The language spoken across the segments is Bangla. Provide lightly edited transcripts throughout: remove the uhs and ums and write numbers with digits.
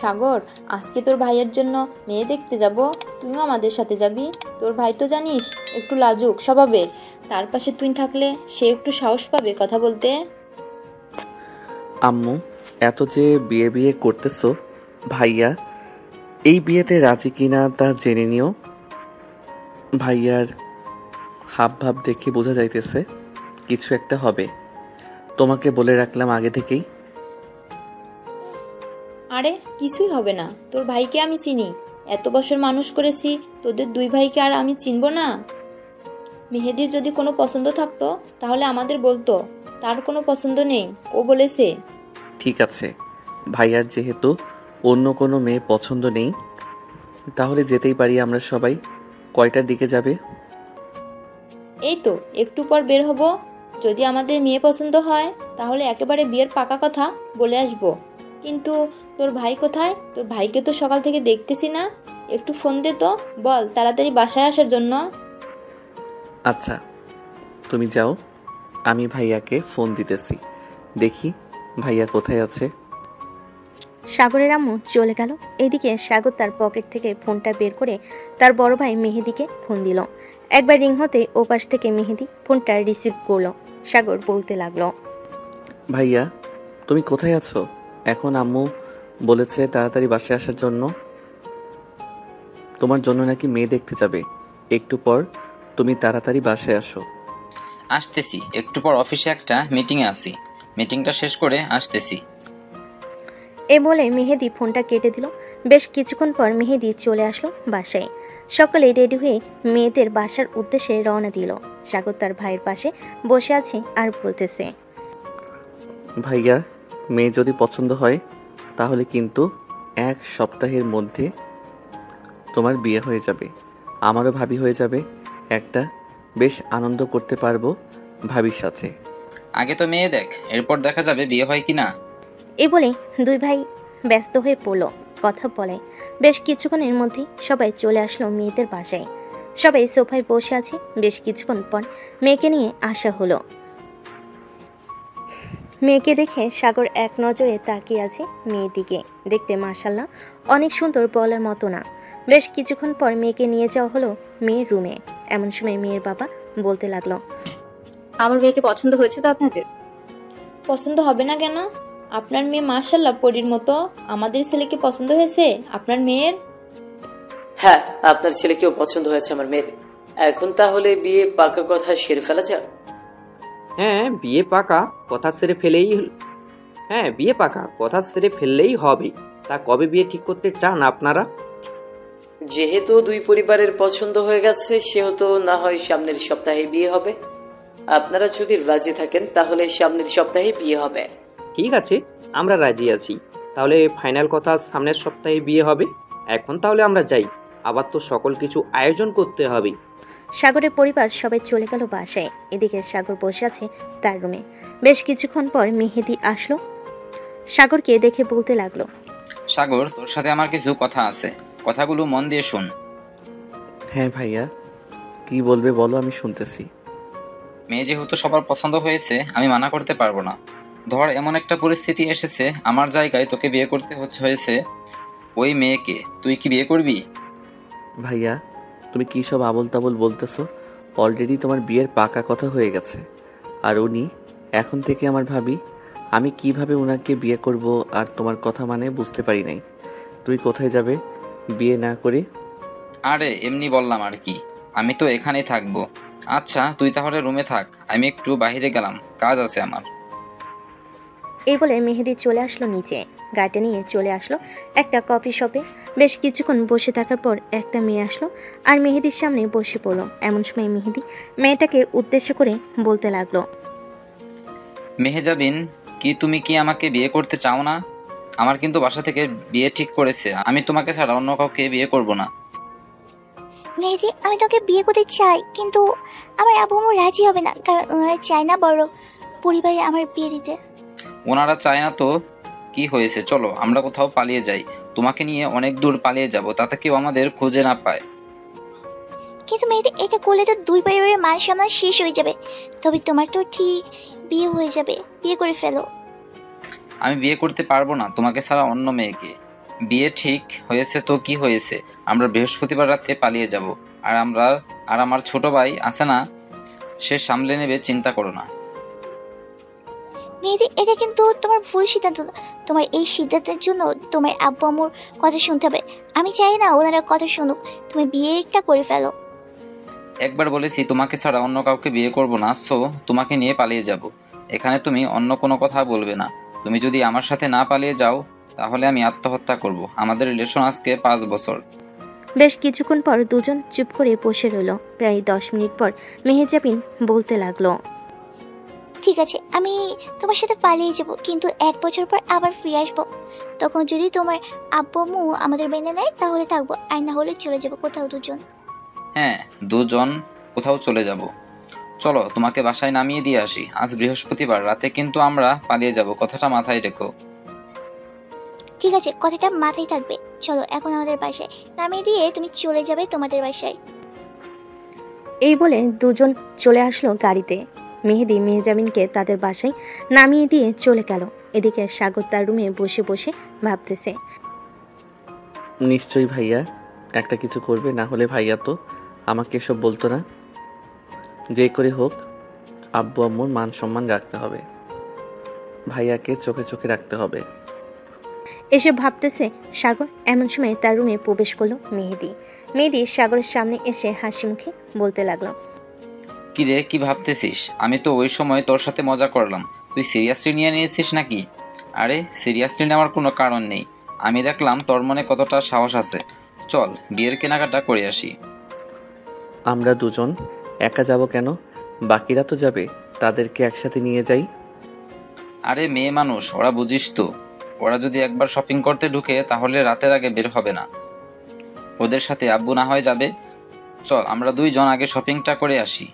সাগর, আজকে তোর ভাইয়ের জন্য মেয়ে দেখতে যাব, তুইও আমাদের সাথে যাবি। তোর ভাই তো জানিস একটু লাজুক স্বভাবের, তার পাশে তুই থাকলে সে একটু সাহস পাবে কথা বলতে। আম্মু, এত যে বিয়ে বিয়ে করতেছো, ভাইয়া এই বিয়েতে রাজি কিনা তা জেনে নিও। ভাইয়ার হাব ভাব দেখে বোঝা যাইতেছে কিছু একটা হবে। তোমাকে বলে রাখলাম আগে থেকেই। আরে কিছুই হবে না, তোর ভাইকে আমি চিনি, এত বছর মানুষ করেছি, তোদের দুই ভাইকে আর আমি চিনব না? মেহেদির যদি কোনো পছন্দ থাকতো তাহলে আমাদের বলতো, তার কোনো পছন্দ নেই, ও বলেছে। ঠিক আছে, ভাইয়ার যেহেতু অন্য কোনো মেয়ে পছন্দ নেই, তাহলে যেতেই পারি আমরা সবাই। কয়টার দিকে যাবে? এই তো একটু পর বের হব, যদি আমাদের মেয়ে পছন্দ হয় তাহলে একেবারে বিয়ের পাকা কথা বলে আসব। কিন্তু তোর ভাই কোথায়? তোর ভাইকে তো সকাল থেকে দেখতেছি না, একটু ফোন দে তো, বল তাড়াতাড়ি বাসায় আসার জন্য। আচ্ছা, তুমি যাও, আমি ভাইয়াকে ফোন দিতেছি, দেখি ভাইয়া কোথায় আছে। সাগরের আম্মু চলে গেল। এদিকে সাগর তার পকেট থেকে ফোনটা বের করে তার বড় ভাই মেহেদিকে ফোন দিল। একবার রিং হতে ওপাশ থেকে মেহেদি ফোনটা রিসিভ করলো। সাগর বলতে লাগলো, ভাইয়া তুমি কোথায় আছো? এখন আম্মু বলেছে তাড়াতাড়ি বাসায় আসার জন্য। তোমার জন্য নাকি মেয়ে দেখতে যাবে। একটু পর তুমি তাড়াতাড়ি বাসায় আসো। আসতেছি, একটু পর অফিসে একটা মিটিংয়ে আছি, মিটিংটা শেষ করে আসতেছি। এ বলে মেহেদি ফোনটা কেটে দিল। বেশ কিছুক্ষণ পর মেহেদি চলে আসলো বাসায়। সকলে রেডি হয়ে মেয়েদের বাসার উদ্দেশ্যে রওনা দিল। সাগর তার ভাইয়ের পাশে বসে আছে আর বলতেছে, ভাইয়া, মেয়ে যদি পছন্দ হয় তাহলে কিন্তু 1 সপ্তাহের মধ্যে তোমার বিয়ে হয়ে যাবে, আমারও ভাবি হয়ে যাবে, একটা বেশ আনন্দ করতে পারবো ভাবির সাথে। আগে তো মেয়ে দেখ, এরপর দেখা যাবে বিয়ে হয় কিনা। এ বলে দুই ভাই ব্যস্ত হয়ে পড়ল কথা বলে। বেশ কিছুক্ষণের মধ্যেই সবাই চলে আসলো মেয়েদের বাসায়। সবাই সোফায় বসে আছে। বেশ কিছুক্ষণ পর মেয়েকে নিয়ে আসা হলো। মেয়েকে দেখে সাগর এক নজরে তাকিয়ে আছে মেয়ের দিকে। দেখতে মাশাআল্লাহ অনেক সুন্দর, বলার মতো না। বেশ কিছুক্ষণ পর মেয়েকে নিয়ে যাওয়া হলো মেয়ের রুমে। এমন সময় মেয়ের বাবা বলতে লাগলো, আমার মেয়েকে পছন্দ হয়েছে তো আপনাদের? পছন্দ হবে না কেন? আপনার মেয়ে মাশাআল্লাহ পরীর মতো। আমাদের ছেলেকে পছন্দ হয়েছে আপনার মেয়ের? হ্যাঁ, আপনার ছেলেকেও পছন্দ হয়েছে আমার মেয়ের। এখন তাহলে বিয়ে পাকা কথা সেরে ফেলা যাক। হ্যাঁ, বিয়ে পাকা কথা সেরে ফেললেই হবে। তা কবে বিয়ে ঠিক করতে চান আপনারা? যেহেতু দুই পরিবারের পছন্দ হয়ে গেছে, সেহেতু না হয় সামনের সপ্তাহে বিয়ে হবে। আপনারা যদি রাজি থাকেন তাহলে সামনের সপ্তাহে বিয়ে হবে। ঠিক আছে, আমরা রাজি আছি। তাহলে ফাইনাল কথা সামনের সপ্তাহে বিয়ে হবে। এখন তাহলে আমরা যাই, আবার তো সকল কিছু আয়োজন করতে হবে। সাগরের পরিবার সবাই চলে গেল বাসায়। এদিকে সাগর বসে আছে তার রুমে। বেশ কিছুক্ষণ পর মেহেদি আসলো। সাগরকে দেখে বলতে লাগলো, সাগর, তোর সাথে আমার কিছু কথা আছে, কথাগুলো মন দিয়ে শোন। হ্যাঁ ভাইয়া, কি বলবে বলো, আমি শুনতেছি। মেয়ে যেহেতু সবার পছন্দ হয়েছে, আমি মানা করতে পারবো না। ধর এমন একটা পরিস্থিতি এসেছে, আমার জায়গায় তোকে বিয়ে করতে হয়েছে ওই মেয়েকে, তুই কি বিয়ে করবি? ভাইয়া, তুমি কী সব আবোল তাবোল বলতেছো? অলরেডি তোমার বিয়ের পাকা কথা হয়ে গেছে, আর উনি এখন থেকে আমার ভাবি। আমি কিভাবে ওনাকে বিয়ে করব আর তোমার কথা মানে বুঝতে পারি নাই। তুই কোথায় যাবে বিয়ে না করে? আরে এমনি বললাম আর কি, আমি তো এখানেই থাকবো। আচ্ছা তুই তাহলে রুমে থাক, আমি একটু বাইরে গেলাম, কাজ আছে আমার। এই বলে মেহেদি চলে আসলো নিচে। গাড়িটা নিয়ে চলে আসলো একটা কফি শপে। বেশ কিছুক্ষণ বসে থাকার পর একটা মেয়ে আসলো আর মেহেদির সামনে বসে পড়লো। এমন সময় মেহেদি মেয়েটাকে উদ্দেশ্য করে বলতে লাগলো, মেহেজাবিন, তুমি কি আমাকে বিয়ে করতে চাও না? আমার কিন্তু বাসা থেকে বিয়ে ঠিক করেছে, আমি তোমাকে ছাড়া অন্য কাউকে বিয়ে করব না। মেহেদি, আমি তোকে বিয়ে করতে চাই, কিন্তু আমার আব্বু আম্মু রাজি হবে না, কারণ ওনারা চায় না বড় পরিবারে আমার বিয়ে দিতে। ওনারা চায় না তো কি হয়েছে, চলো আমরা কোথাও পালিয়ে যাই, তোমাকে নিয়ে অনেক দূর পালিয়ে যাব, তাতে কেউ আমাদের খুঁজে না পায়। কিন্তু মেহেদি এটা করলে তো দুই পরিবারের মান সম্মান শেষ হয়ে যাবে। তবে তোমার তো ঠিক বিয়ে হয়ে যাবে, বিয়ে করে ফেলো। আমি বিয়ে করতে পারবো না তোমাকে ছাড়া অন্য মেয়েকে। বিয়ে ঠিক হয়েছে তো কি হয়েছে, আমরা বৃহস্পতিবার রাতে পালিয়ে যাব। আর আমার ছোট ভাই আছে না, সে সামলে নেবে, চিন্তা করো না। মেহেদি এটা কিন্তু তোমার ভুল সিদ্ধান্ত। তোমার এই সিদ্ধান্তের জন্য তোমার আব্বু আম্মুর কথা শুনতে হবে। আমি চাই না ওনারা কথা শুনুক, তুমি বিয়েটা করে ফেলো। একবার বলেছি তোমাকে ছাড়া অন্য কাউকে বিয়ে করব না, সো তোমাকে নিয়ে পালিয়ে যাব। এখানে তুমি অন্য কোনো কথা বলবে না। তুমি যদি আমার সাথে না পালিয়ে যাও তাহলে আমি আত্মহত্যা করব। আমাদের রিলেশন আজকে 5 বছর। বেশ কিছুক্ষণ পর দুজন চুপ করে বসে রইল। প্রায় 10 মিনিট পর মেহেজাবিন বলতে লাগলো, ঠিক আছে, আমি তোমার সাথে পালিয়ে যাব, কিন্তু 1 বছর পর আবার ফিরে আসবো। তখন যদি তোমার আব্বু আম্মু আমাদের মেনে নেয় তাহলে থাকবো, আর না হলে চলে যাবো কোথাও দুজন। হ্যাঁ, দুজন কোথাও চলে যাব। চলো তোমাকে বাসায় নামিয়ে দিয়ে আসি। আজ বৃহস্পতিবার রাতে কিন্তু আমরা পালিয়ে যাব, কথাটা মাথায় রেখো। ঠিক আছে, কথাটা মাথায় থাকবে। চলো এখন আমাদের বাসায় নামিয়ে দিয়ে তুমি চলে যাবে তোমাদের বাসায়। এই বলে দুজন চলে আসলো গাড়িতে। মেহেদি মেহজাবিনকে তাদের বাসায় নামিয়ে দিয়ে চলে গেল। এদিকে সাগর তার রুমে বসে বসে ভাবতেছে, নিশ্চয়ই ভাইয়া একটা কিছু করবে, না হলে ভাইয়া তো আমাকে এসব বলতো না। যে করে হোক আব্বু আম্মুর মান সম্মান রাখতে হবে, ভাইয়াকে চোখে চোখে রাখতে হবে। এসব ভাবতেছে সাগর। এমন সময় তার রুমে প্রবেশ করলো মেহেদি। মেহেদি সাগরের সামনে এসে হাসি মুখে বলতে লাগলো, কি রে, কি ভাবতেছিস? আমি তো ওই সময় তোর সাথে মজা করলাম, তুই সিরিয়াসলি নিয়ে নিয়েছিস নাকি? আরে সিরিয়াসলি নেওয়ার কোনো কারণ নেই। আমি দেখলাম তোর মনে কতটা সাহস আছে। চল বিয়ের কেনাকাটা করে আসি। আমরা দুজন একা যাব কেন? বাকিরা তো যাবে, তাদেরকে একসাথে নিয়ে যাই। আরে মেয়ে মানুষ, ওরা বুঝিস তো, ওরা যদি একবার শপিং করতে ঢুকে তাহলে রাতের আগে বের হবে না। ওদের সাথে আব্বু না হয় যাবে। চল আমরা দুইজন আগে শপিংটা করে আসি।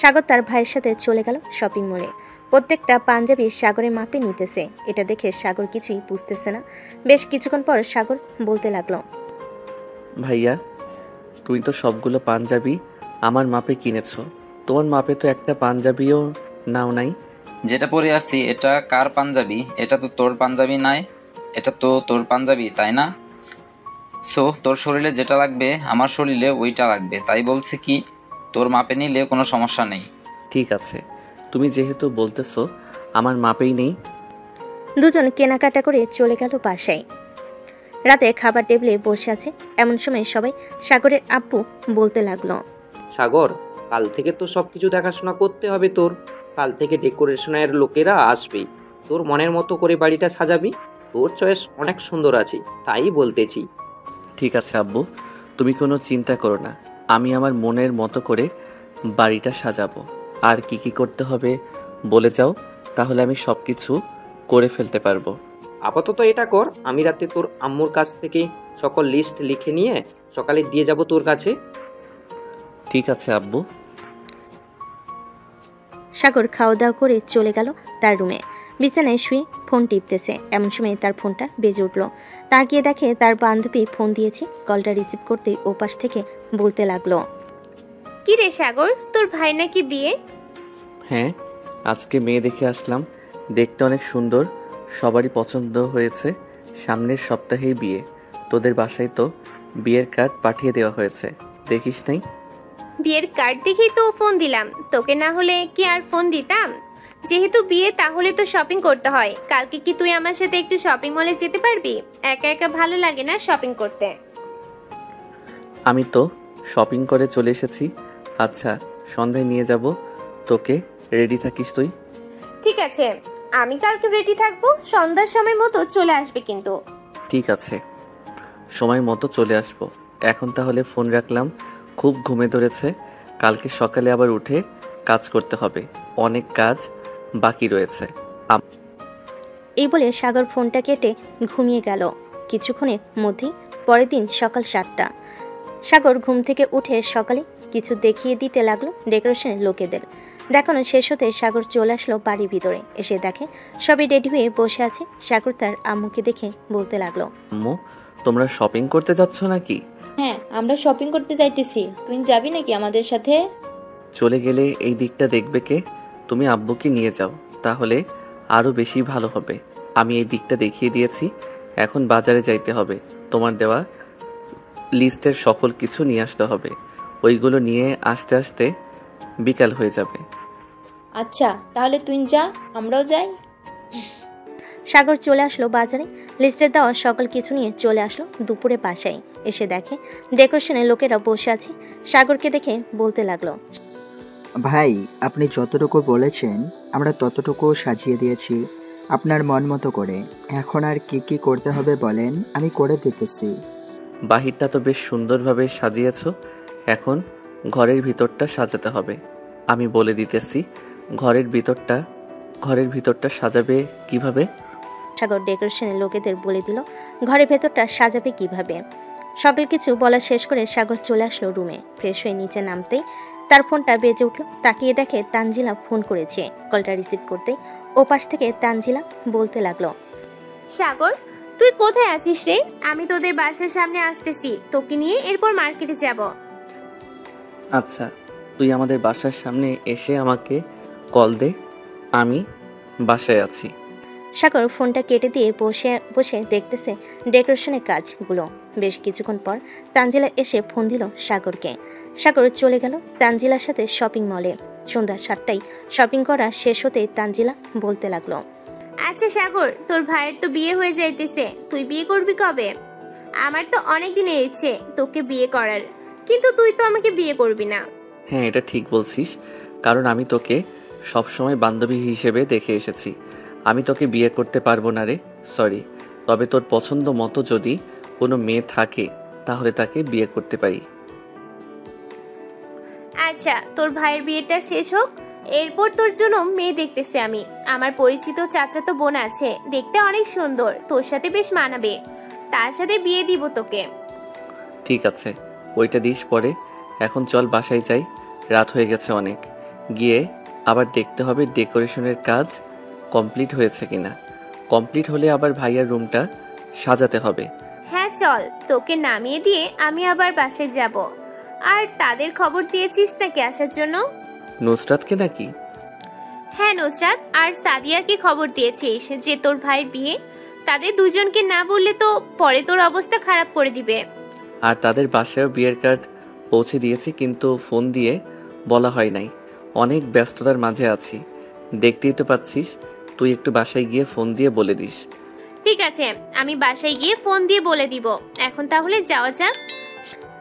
সাগর তার ভাইয়ের সাথে চলে গেল শপিং মলে। প্রত্যেকটা পাঞ্জাবি সাগরের মাপে নিতেছে। এটা দেখে সাগর কিছুই বুঝতেছে না। বেশ কিছুক্ষণ পর সাগর বলতে লাগলো, ভাইয়া তুই তো সবগুলো পাঞ্জাবি আমার মাপে কিনেছ, তোমার মাপে তো একটা পাঞ্জাবিও নাও নাই। যেটা পরে আছি এটা কার পাঞ্জাবি? এটা তো তোর পাঞ্জাবি নাই, এটা তো তোর পাঞ্জাবি, তাই না? সো তোর শরীরে যেটা লাগবে আমার শরীরে ওইটা লাগবে, তাই বলছি কি তোর মাপে নিলে কোনো সমস্যা নেই। ঠিক আছে, তুমি যেহেতু বলতেছো আমার মাপেই নেই। দুজন কেনাকাটা করে চলে গেল বাসায়। রাতে খাবার টেবিলে বসে আছে। এমন সময় সবাই সাগরের আব্বু বলতে লাগলো, সাগর, কাল থেকে তো সব কিছু দেখাশোনা করতে হবে তোর। কাল থেকে ডেকোরেশনের লোকেরা আসবে, তোর মনের মতো করে বাড়িটা সাজাবি। তোর চয়েস অনেক সুন্দর আছে, তাই বলতেছি। ঠিক আছে আব্বু, তুমি কোনো চিন্তা করো না, আমি আমার মনের মতো করে বাড়িটা সাজাবো। আর কি কি করতে হবে বলে যাও, তাহলে আমি সব কিছু করে ফেলতে পারবো। আপাতত এটা কর, আমি রাতে তোর আম্মুর কাছ থেকে সকল লিস্ট লিখে নিয়ে সকালে দিয়ে যাব তোর কাছে। ঠিক আছে আব্বু। সাগর খাওয়া দাওয়া করে চলে গেল তার রুমে। বিছানায় শুয়ে ফোন টিপতেছে। এমন সময় তার ফোনটা বেজে উঠল। তাকিয়ে দেখে তার বান্ধবী ফোন দিয়েছে। কলটা রিসিভ করতেই ওপাশ থেকে বলতে লাগলো, কি রে সাগর, তোর ভাই নাকি বিয়ে? হ্যাঁ, আজকে মেয়ে দেখে আসলাম, দেখতে অনেক সুন্দর, সবারই পছন্দ হয়েছে। সামনের সপ্তাহেই বিয়ে। তোদের বাসায় তো বিয়ের কার্ড পাঠিয়ে দেওয়া হয়েছে, দেখিস নাই? বিয়ের কার্ড দেখেই তো ফোন দিলাম, তোকে না হলে কি আর ফোন দিতাম? যেহেতু বিয়ে তাহলে তো শপিং করতে হয়। কালকে কি তুই আমার সাথে একটু শপিং মলে যেতে পারবি? একা একা ভালো লাগে না শপিং করতে। আমি তো শপিং করে চলে এসেছি। আচ্ছা, সন্ধ্যায় নিয়ে যাব তোকে, রেডি থাকিস তুই। ঠিক আছে, আমি কালকে রেডি থাকবো, সন্ধ্যার সময় মতো চলে আসবে কিন্তু। ঠিক আছে, সময় মতো চলে আসবো। এখন তাহলে ফোন রাখলাম, খুব ঘুমে ধরেছে। কালকে সকালে আবার উঠে কাজ করতে হবে, অনেক কাজ বাকি রয়েছে। এই বলে সাগর ফোনটা কেটে ঘুমিয়ে গেল। কিছুক্ষণের মধ্যেই পরের দিন সকাল 7টা। সাগর ঘুম থেকে উঠে সকালে কিছু দেখিয়ে দিতে লাগলো ডেকোরেশনের লোকেদের। দেখানো শেষ হতে সাগর চলে আসলো বাড়ির ভিতরে। এসে দেখে সবাই রেডি হয়ে বসে আছে। সাগর তার আম্মুকে দেখে বলতে লাগলো, আম্মু, তোমরা শপিং করতে যাচ্ছ নাকি? হ্যাঁ, আমরা শপিং করতে যাইতেছি, তুই যাবি নাকি আমাদের সাথে? চলে গেলে এই দিকটা দেখবে কে? তুমি আব্বুকে নিয়ে যাও, তাহলে আরও বেশি ভালো হবে। আমি এই দিকটা দেখিয়ে দিয়েছি, এখন বাজারে যাইতে হবে। তোমার দেওয়া লিস্টের সকল কিছু নিয়ে আসতে হবে। ওইগুলো নিয়ে আসতে আসতে বিকাল হয়ে যাবে। আচ্ছা, তাহলে তুই যা, আমরাও যাই। সাগর চলে আসলো বাজারে, লিস্টে দেওয়া সকল কিছু নিয়ে চলে আসলো দুপুরে বাসায়। এসে দেখে ডেকোরেশনে লোকেরা বসে আছে। সাগরকে দেখে বলতে লাগলো, ভাই, আপনি যতটুকু বলেছেন আমরা ততটুকু সাজিয়ে দিয়েছি আপনার মন মতো করে। এখন আর কি কি করতে হবে বলেন, আমি করে দিতেছি। বাহিরটা তো বেশ সুন্দরভাবে সাজিয়েছ, এখন ঘরের ভিতরটা সাজাতে হবে। আমি বলে দিতেছি, ঘরের ভিতরটা সাজাবে কিভাবে। সাগর ডেকোরেশনের লোকেদের বলে দিল ঘরের ভেতরটা সাজাবে কিভাবে। সকল কিছু বলা শেষ করে সাগর চলে আসলো রুমে। ফ্রেশ হয়ে নিচে নামতেই তার ফোনটা বেজে উঠলো। তাকিয়ে দেখে তানজিলা ফোন করেছে। কলটা রিসিভ করতে ওপাশ থেকে তানজিলা বলতে লাগলো, সাগর, তুই কোথায় আছিস রে? আমি তোদের বাসার সামনে আসতেছি, তোকে নিয়ে এরপর মার্কেটে যাব। আচ্ছা, তুই আমাদের বাসার সামনে এসে আমাকে কল দে, আমি বাসায় আছি। সাগর ফোনটা কেটে দিয়ে বসে বসে দেখতেছে ডেকোরেশনের কাজগুলো। বেশ কিছুক্ষণ পর তানজিলা এসে ফোন দিল সাগরকে। সাগর চলে গেল তানজিলার সাথে শপিং মলে। সন্ধ্যা 7টায় শপিং করা শেষ হতেই তানজিলা বলতে লাগলো, আচ্ছা সাগর, তোর ভাইয়ের তো বিয়ে হয়ে যাইতেছে, তুই বিয়ে করবি কবে? আমার তো অনেক দিনের ইচ্ছে তোকে বিয়ে করার, কিন্তু তুই তো আমাকে বিয়ে করবি না। হ্যাঁ, এটা ঠিক বলছিস, কারণ আমি তোকে সবসময় বান্ধবী হিসেবে দেখে এসেছি। আমি তোকে বিয়ে করতে পারবো না রে, সরি। তবে তোর পছন্দ মতো যদি কোনো মেয়ে থাকে তাহলে তাকে বিয়ে করতে পারি। আচ্ছা, তোর ভাইয়ের বিয়েটা শেষ হোক, এরপর তোর জন্য মেয়ে দেখতেছি আমি। আমার পরিচিত চাচাতো বোন আছে, দেখতে অনেক সুন্দর, তোর সাথে বেশ মানাবে, তার সাথে বিয়ে দিব তোকে। ঠিক আছে, ওইটা দিস পরে। এখন চল বাসায় যাই, রাত হয়ে গেছে অনেক। গিয়ে আবার দেখতে হবে ডেকোরেশনের কাজ কমপ্লিট হয়েছে কিনা। কমপ্লিট হলে আবার ভাইয়ার রুমটা সাজাতে হবে। হ্যাঁ চল, তোকে নামিয়ে দিয়ে আমি আবার বাসায় যাব। আর তাদের খবর দিয়েছিস নাকি আসার জন্য? নুসরাতকে নাকি? হ্যাঁ, নুসরাত আর সাদিয়াকে খবর দিয়েছিস যে তোর ভাইয়ের বিয়ে। তাদের দুজনকে না বললে তো পরে তোর অবস্থা খারাপ করে দিবে। আর তাদের বাসায়ও বিয়ের কার্ড পৌঁছে দিয়েছি, কিন্তু ফোন দিয়ে বলা হয় নাই। অনেক ব্যস্ততার মাঝে আছি, দেখতেই তো পাচ্ছিস। তুই একটু বাসায় গিয়ে ফোন দিয়ে বলে দিস। ঠিক আছে, আমি বাসায় গিয়ে ফোন দিয়ে বলে দিব। এখন তাহলে যাওয়া যাক।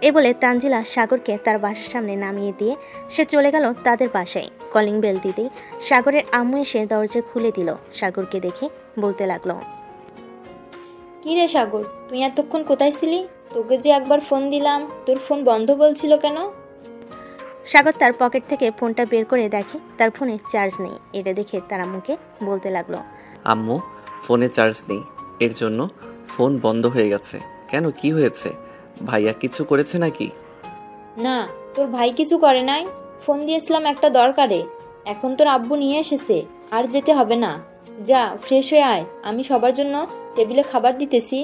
এ বলে তানজিলা সাগরকে তার বাসার সামনে নামিয়ে দিয়ে সে চলে গেল তাদের বাসায়। কলিং বেল দিতেই সাগরের আম্মু এসে দরজা খুলে দিল। সাগরকে দেখে বলতে লাগলো, কি রে সাগর, তুই এতক্ষণ কোথায় ছিলি? তোকে যে একবার ফোন দিলাম, তোর ফোন বন্ধ বলছিল কেন? সাগর তার পকেট থেকে ফোনটা বের করে দেখে তার ফোনে চার্জ নেই। এটা দেখে তার আম্মুকে বলতে লাগলো, আম্মু, ফোনে চার্জ নেই, এর জন্য ফোন বন্ধ হয়ে গেছে। কেন, কি হয়েছে? ভাইয়া কিছু করেছে নাকি? না, তোর ভাই কিছু করে নাই। ফোন দিয়েছিলাম একটা দরকারে, এখন তোর আব্বু নিয়ে এসেছে, আর যেতে হবে না। যা, ফ্রেশ হয়ে আয়, আমি সবার জন্য টেবিলে খাবার দিতেছি।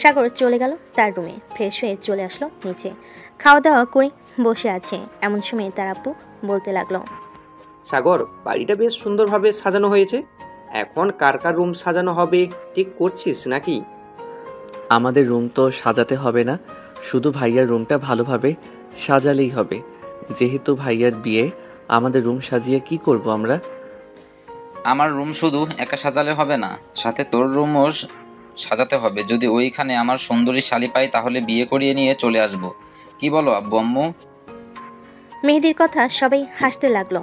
সাগর চলে গেল তার রুমে। ফ্রেশ হয়ে চলে আসলো নিচে, খাওয়া দাওয়া করে বসে আছে। এমন সময় তার আব্বু বলতে লাগলো, সাগর, বাড়িটা বেশ সুন্দরভাবে সাজানো হয়েছে। এখন কার কার রুম সাজানো হবে ঠিক করছিস নাকি? আমাদের রুম তো সাজাতে হবে না, শুধু ভাইয়ার রুমটা ভালোভাবে সাজালেই হবে। যেহেতু ভাইয়ার বিয়ে, আমাদের রুম সাজিয়ে কি করব আমরা? আমার রুম শুধু একা সাজালে হবে না, সাথে তোর রুমও সাজাতে হবে। যদি ওইখানে আমার সুন্দরী শালি পাই তাহলে বিয়ে করিয়ে নিয়ে চলে আসব। কি বলো আব্বু আম্মু? মেহেদির কথা সবাই হাসতে লাগলো।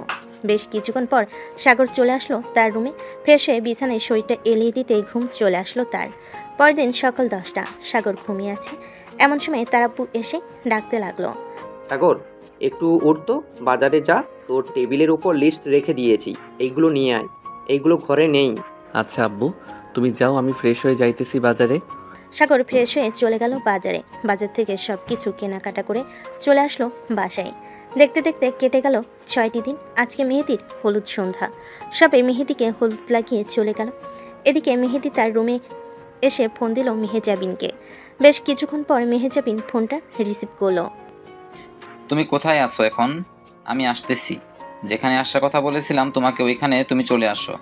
বেশ কিছুক্ষণ পর সাগর চলে আসলো তার রুমে। ফ্রেশ হয়ে বিছানায় শরীরটা এলিয়ে দিতে ঘুম চলে আসলো তার। পরের দিন সকাল 10টা, সাগর ঘুমিয়ে আছে। এমন সময় তার আব্বু এসে ডাকতে লাগলো, সাগর, একটু উঠতো, বাজারে যা, তোর টেবিলের উপর লিস্ট রেখে দিয়েছি, এইগুলো নিয়ে আয়। এইগুলো ঘরে নেই। আচ্ছা আব্বু, তুমি যাও, আমি ফ্রেশ হয়ে যাইতেছি বাজারে। সাগর ফ্রেশ হয়ে চলে গেল বাজারে। বাজার থেকে সব কিছু কেনাকাটা করে চলে আসলো বাসায়। দেখতে দেখতে কেটে গেল 6টি দিন। আজকে মেহেদির হলুদ সন্ধ্যা। সবাই মেহেদিকে হলুদ লাগিয়ে চলে গেল। এদিকে মেহেদি তার রুমে এসে ফোন দিল মেহেজাবিনকে। বেশ কিছুক্ষণ পর মেহেজাবিন ফোনটা রিসিভ করলো। তুমি কোথায় আছো এখন? আমি আসতেছি। যেখানে আসার কথা বলেছিলাম তোমাকে, ওইখানে তুমি চলে আসো।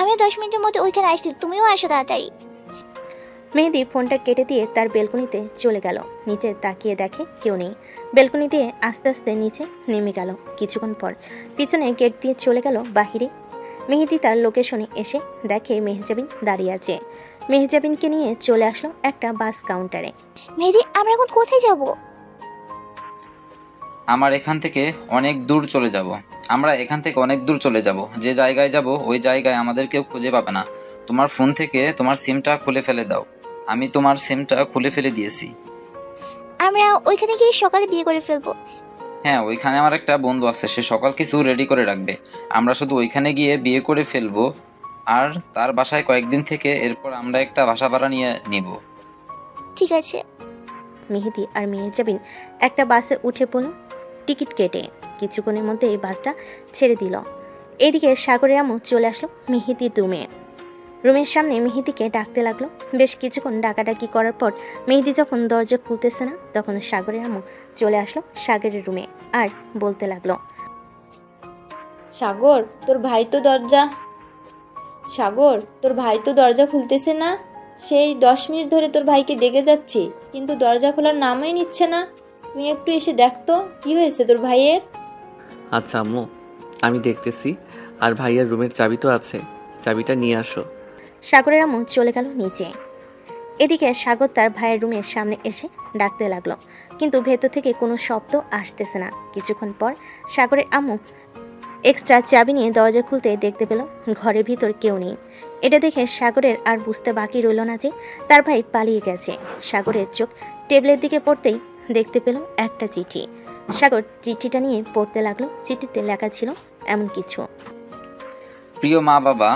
আমি 10 মিনিটের মধ্যে ওইখানে আসছি, তুমিও আসো তাড়াতাড়ি। মেহেদি ফোনটা কেটে দিয়ে তার বেলকনিতে চলে গেল। নিচে তাকিয়ে দেখে কেউ নেই। বেলকনি দিয়ে আস্তে আস্তে নিচে নেমে গেল। কিছুক্ষণ পর পিছনে গেট দিয়ে চলে গেল বাহিরে। মেহেদি তার লোকেশনে এসে দেখে মেহজাবিন দাঁড়িয়ে আছে। মেহজাবিনকে নিয়ে চলে আসলো একটা বাস কাউন্টারে। মেহেদি, আমরা এখন কোথায় যাব? আমরা এখান থেকে অনেক দূর চলে যাব। যে জায়গায় যাব ওই জায়গায় আমাদের কেউ খুঁজে পাবে না। তোমার ফোন থেকে তোমার সিমটা খুলে ফেলে দাও। আমি তোমার সিমটা খুলে ফেলে দিয়েছি। আমরা ওইখানে গিয়ে সকালে বিয়ে করে ফেলবো। হ্যাঁ, ওইখানে আমার একটা বন্ধু আছে, সে সকাল কিছু রেডি করে রাখবে। আমরা শুধু ওইখানে গিয়ে বিয়ে করে ফেলবো আর তার বাসায় কয়েকদিন থেকে এরপর আমরা একটা বাসা ভাড়া নিয়ে নিব। ঠিক আছে। মেহেদি আর মেহজাবিন একটা বাসে উঠে পড়ল টিকিট কেটে। কিছুক্ষণের মধ্যে এই বাসটা ছেড়ে দিল। এদিকে সাগরের আম্মু চলে আসলো মেহেদির রুমের সামনে মেহেদিকে ডাকতে লাগলো। বেশ কিছুক্ষণ ডাকাডাকি করার পর মেহেদি যখন দরজা খুলতেছে না, তখন সাগরের আম্মু চলে আসলো সাগরের রুমে আর বলতে লাগলো, সাগর তোর ভাই তো দরজা খুলতেছে না। সেই 10 মিনিট ধরে তোর ভাইকে ডেকে যাচ্ছি, কিন্তু দরজা খোলার নামই নিচ্ছে না। তুই একটু এসে দেখ তো কি হয়েছে তোর ভাইয়ের। আচ্ছা আম্মু, আমি দেখতেছি। আর ভাইয়ার রুমের চাবি তো আছে, চাবিটা নিয়ে আসো। সাগরের আম্মু চলে গেল নিচে। এদিকে সাগর তার ভাইয়ের রুমের সামনে এসে ডাকতে লাগলো, কিন্তু ভেতর থেকে কোনো শব্দ আসতেছে না। কিছুক্ষণ পর সাগরের আম্মু এক্সট্রা চাবি নিয়ে দরজা খুলতে দেখতে পেল ঘরের ভিতর কেউ নেই। এটা দেখে সাগরের আর বুঝতে বাকি রইল না যে তার ভাই পালিয়ে গেছে। সাগরের চোখ টেবিলের দিকে পড়তেই দেখতে পেল একটা চিঠি। সাগর চিঠিটা নিয়ে পড়তে লাগলো। চিঠিতে লেখা ছিল এমন কিছু: প্রিয় মা বাবা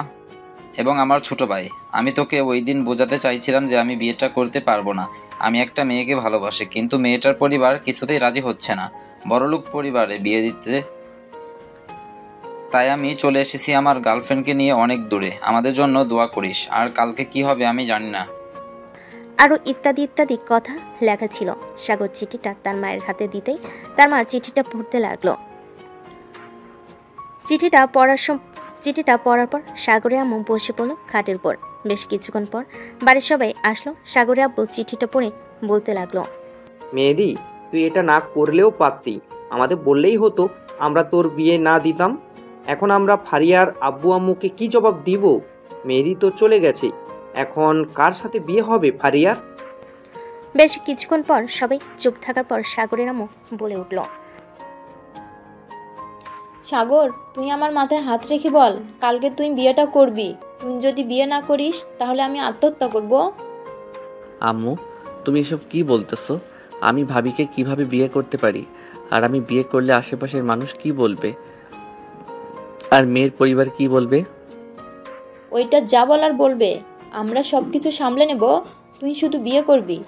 এবং আমার ছোট ভাই, আমি তোকে ওই দিন বোঝাতে চাইছিলাম যে আমি বিয়েটা করতে পারবো না। আমি একটা মেয়েকে ভালোবাসি, কিন্তু মেয়েটার পরিবার কিছুতেই রাজি হচ্ছে না বড়লোক পরিবারে বিয়ে দিতে। তাই আমি চলে এসেছি আমার গার্লফ্রেন্ডকে নিয়ে অনেক দূরে। আমাদের জন্য দোয়া করিস। আর কালকে কি হবে আমি জানি না। আরও ইত্যাদি ইত্যাদি কথা লেখা ছিল। সাগর চিঠিটা তার মায়ের হাতে দিতেই তার মা চিঠিটা পড়তে লাগলো। চিঠিটা পড়ার পর সাগরের আম্মু বসে পড়ল খাটের পর। বেশ কিছুক্ষণ পর বাড়ির সবাই আসলো। সাগরের আব্বু চিঠিটা পড়ে বলতে লাগলো, মেহেদি, তুই এটা না করলেও পারতি, আমাদের বললেই হতো, আমরা তোর বিয়ে না দিতাম। এখন আমরা ফারিয়ার আব্বু আম্মুকে কি জবাব দিব? মেহেদি তো চলে গেছে, এখন কার সাথে বিয়ে হবে ফারিয়ার? বেশ কিছুক্ষণ পর সবাই চুপ থাকার পর সাগরের আম্মু বলে উঠল, সাগর, তুই আমার মাথায় হাত রেখে বল, কালকে তুই বিয়েটা করবি। তুই যদি বিয়ে না করিস তাহলে আমি আত্মহত্যা করব। আম্মু, তুমি এসব কি বলতেছো? আমি ভাবিকে কিভাবে বিয়ে করতে পারি? আর আমি বিয়ে করলে আশেপাশের মানুষ কি বলবে? আর মেয়ের পরিবার কি বলবে? ওইটা যা বলার বলবে, আমরা সব কিছু সামলে নেব। তুই শুধু বিয়ে করবি।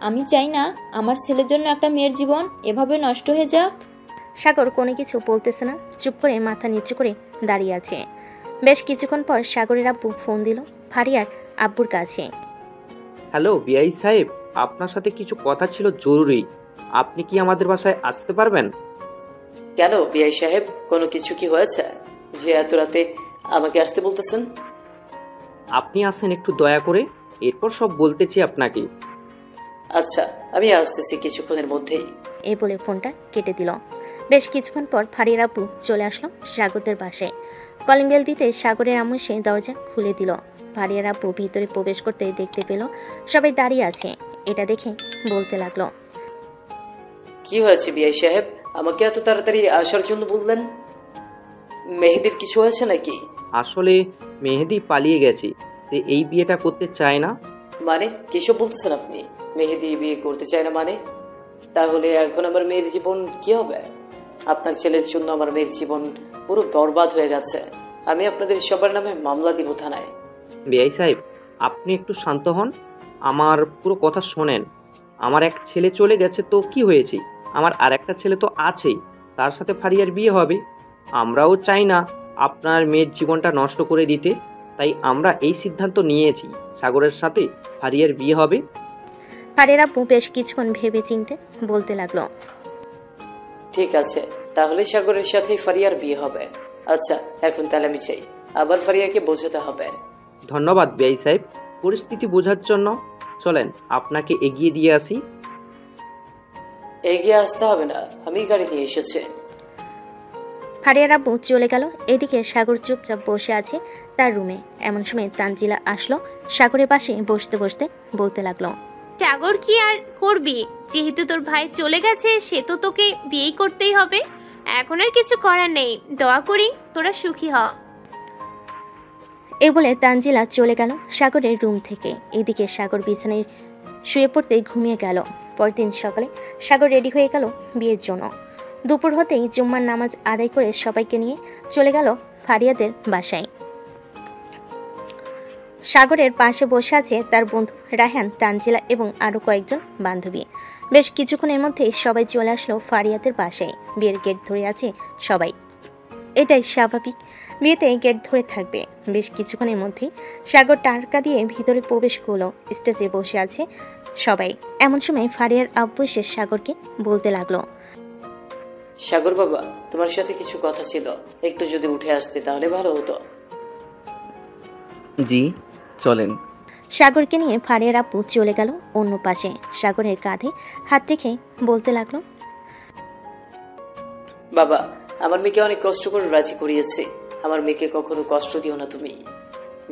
আমি চাই না আমার ছেলের জন্য একটা মেয়ের জীবন এভাবে নষ্ট হয়ে যাক। সাগর কোনো কিছু বলতেছে না, চুপ করে মাথা নিচু করে দাঁড়িয়ে আছে। বেশ কিছুক্ষণ পর সাগরের আব্বু ফোন দিল ফারিয়ার আব্বুর কাছে। হ্যালো বিআই সাহেব, আপনার সাথে কিছু কথা ছিল জরুরি। আপনি কি আমাদের বাসায় আসতে পারবেন? কেন বিআই সাহেব, কোনো কিছু কি হয়েছে যে এত রাতে আমাকে আসতে বলতেছেন? আপনি আসেন একটু দয়া করে, এরপর সব বলতেছি আপনাকে। আচ্ছা, আমি আসতেছি কিছুক্ষণের মধ্যেই। এই বলে ফোনটা কেটে দিল। বেশ কিছুক্ষণ পর ফারিয়ার আব্বু চলে আসলো সাগরদের বাসায়। কলিং বেল দিতে সাগরের আম্মু সেই দরজা খুলে দিল। ফারিয়ার আব্বু ভিতরে প্রবেশ করতে দেখতে পেল সবাই দাঁড়িয়ে আছে। এটা দেখে বলতে লাগলো, কি হয়েছে বিআই সাহেব, আমাকে এত তাড়াতাড়ি আসার জন্য বললেন? মেহেদির কিছু হয়েছে নাকি? আসলে মেহেদি পালিয়ে গেছে, সে এই বিয়েটা করতে চায় না। মানে কিসব বলতেছেন আপনি? মেহেদি বিয়ে করতে চায় না মানে? তাহলে এখন আমার মেয়ের জীবন কি হবে? আপনার ছেলের জন্য আমার মেয়ের জীবন পুরো বরবাদ হয়ে গেছে। আমি আপনাদের সবার নামে মামলা দিব থানায়। বিআই সাহেব, আপনি একটু শান্ত হন, আমার পুরো কথা শোনেন। আমার এক ছেলে চলে গেছে তো কি হয়েছে, আমার আর একটা ছেলে তো আছেই, তার সাথে ফারিয়ার বিয়ে হবে। আমরাও চাই না আপনার মেয়ের জীবনটা নষ্ট করে দিতে, তাই আমরা এই সিদ্ধান্ত নিয়েছি সাগরের সাথে ফারিয়ার বিয়ে হবে। ফারিয়ার আব্বু বেশ কিছুক্ষণ ভেবে চিনতে বলতে লাগলো, ঠিক আছে, তাহলে সাগরের সাথে ফারিয়ার বিয়ে হবে। আচ্ছা, এখন তাহলে আমি চাই, আবার ফারিয়াকে বোঝাতে হবে। ধন্যবাদ বিআই সাহেব পরিস্থিতি বোঝার জন্য। চলেন আপনাকে এগিয়ে দিয়ে আসি। এগিয়ে আসতে হবে না, আমি গাড়ি নিয়ে এসেছি। ফারিয়ার আব্বু চলে গেল। এদিকে সাগর চুপচাপ বসে আছে তার রুমে। এমন সময় তানজিলা আসলো, সাগরের পাশে বসতে বসতে বলতে লাগলো, সাগর কি আর করবি, যেহেতু তোর ভাই চলে গেছে সে তো তোকে বিয়েই করতেই হবে। এখন আর কিছু করার নেই, দোয়া করি তোরা সুখী হ। এই বলে তানজিলা চলে গেল সাগরের রুম থেকে। এদিকে সাগর বিছানায় শুয়ে পড়তে ঘুমিয়ে গেল। পরদিন সকালে সাগর রেডি হয়ে গেল বিয়ের জন্য। দুপুর হতেই জুম্মার নামাজ আদায় করে সবাইকে নিয়ে চলে গেল ফারিয়াদের বাসায়। সাগরের পাশে বসে আছে তার বন্ধু রায়হান, তানজিলা এবং আরও কয়েকজন বান্ধবী। বেশ কিছুক্ষণের মধ্যেই সবাই চলে আসলো ফারিয়াদের বাসায়। বিয়ের গেট ধরে আছে সবাই, এটাই স্বাভাবিক, বিয়েতে গেট ধরে থাকবে। বেশ কিছুক্ষণের মধ্যেই সাগর টারকা দিয়ে ভিতরে প্রবেশ করলো। স্টেজে বসে আছে সবাই। এমন সময় ফারিয়ার আব্বু এসে সাগরকে বলতে লাগলো, সাগর বাবা, তোমার সাথে কিছু কথা ছিল, একটু যদি উঠে আসতে তাহলে ভালো হতো। জি চলেন। সাগরকে নিয়ে ফারিয়ার আব্বু চলে গেল অন্য পাশে। সাগরের কাঁধে হাত রেখে বলতে লাগলো, বাবা, আমার মেয়েকে অনেক কষ্ট করে রাজি করিয়েছে, আমার মেয়েকে কখনো কষ্ট দিও না তুমি।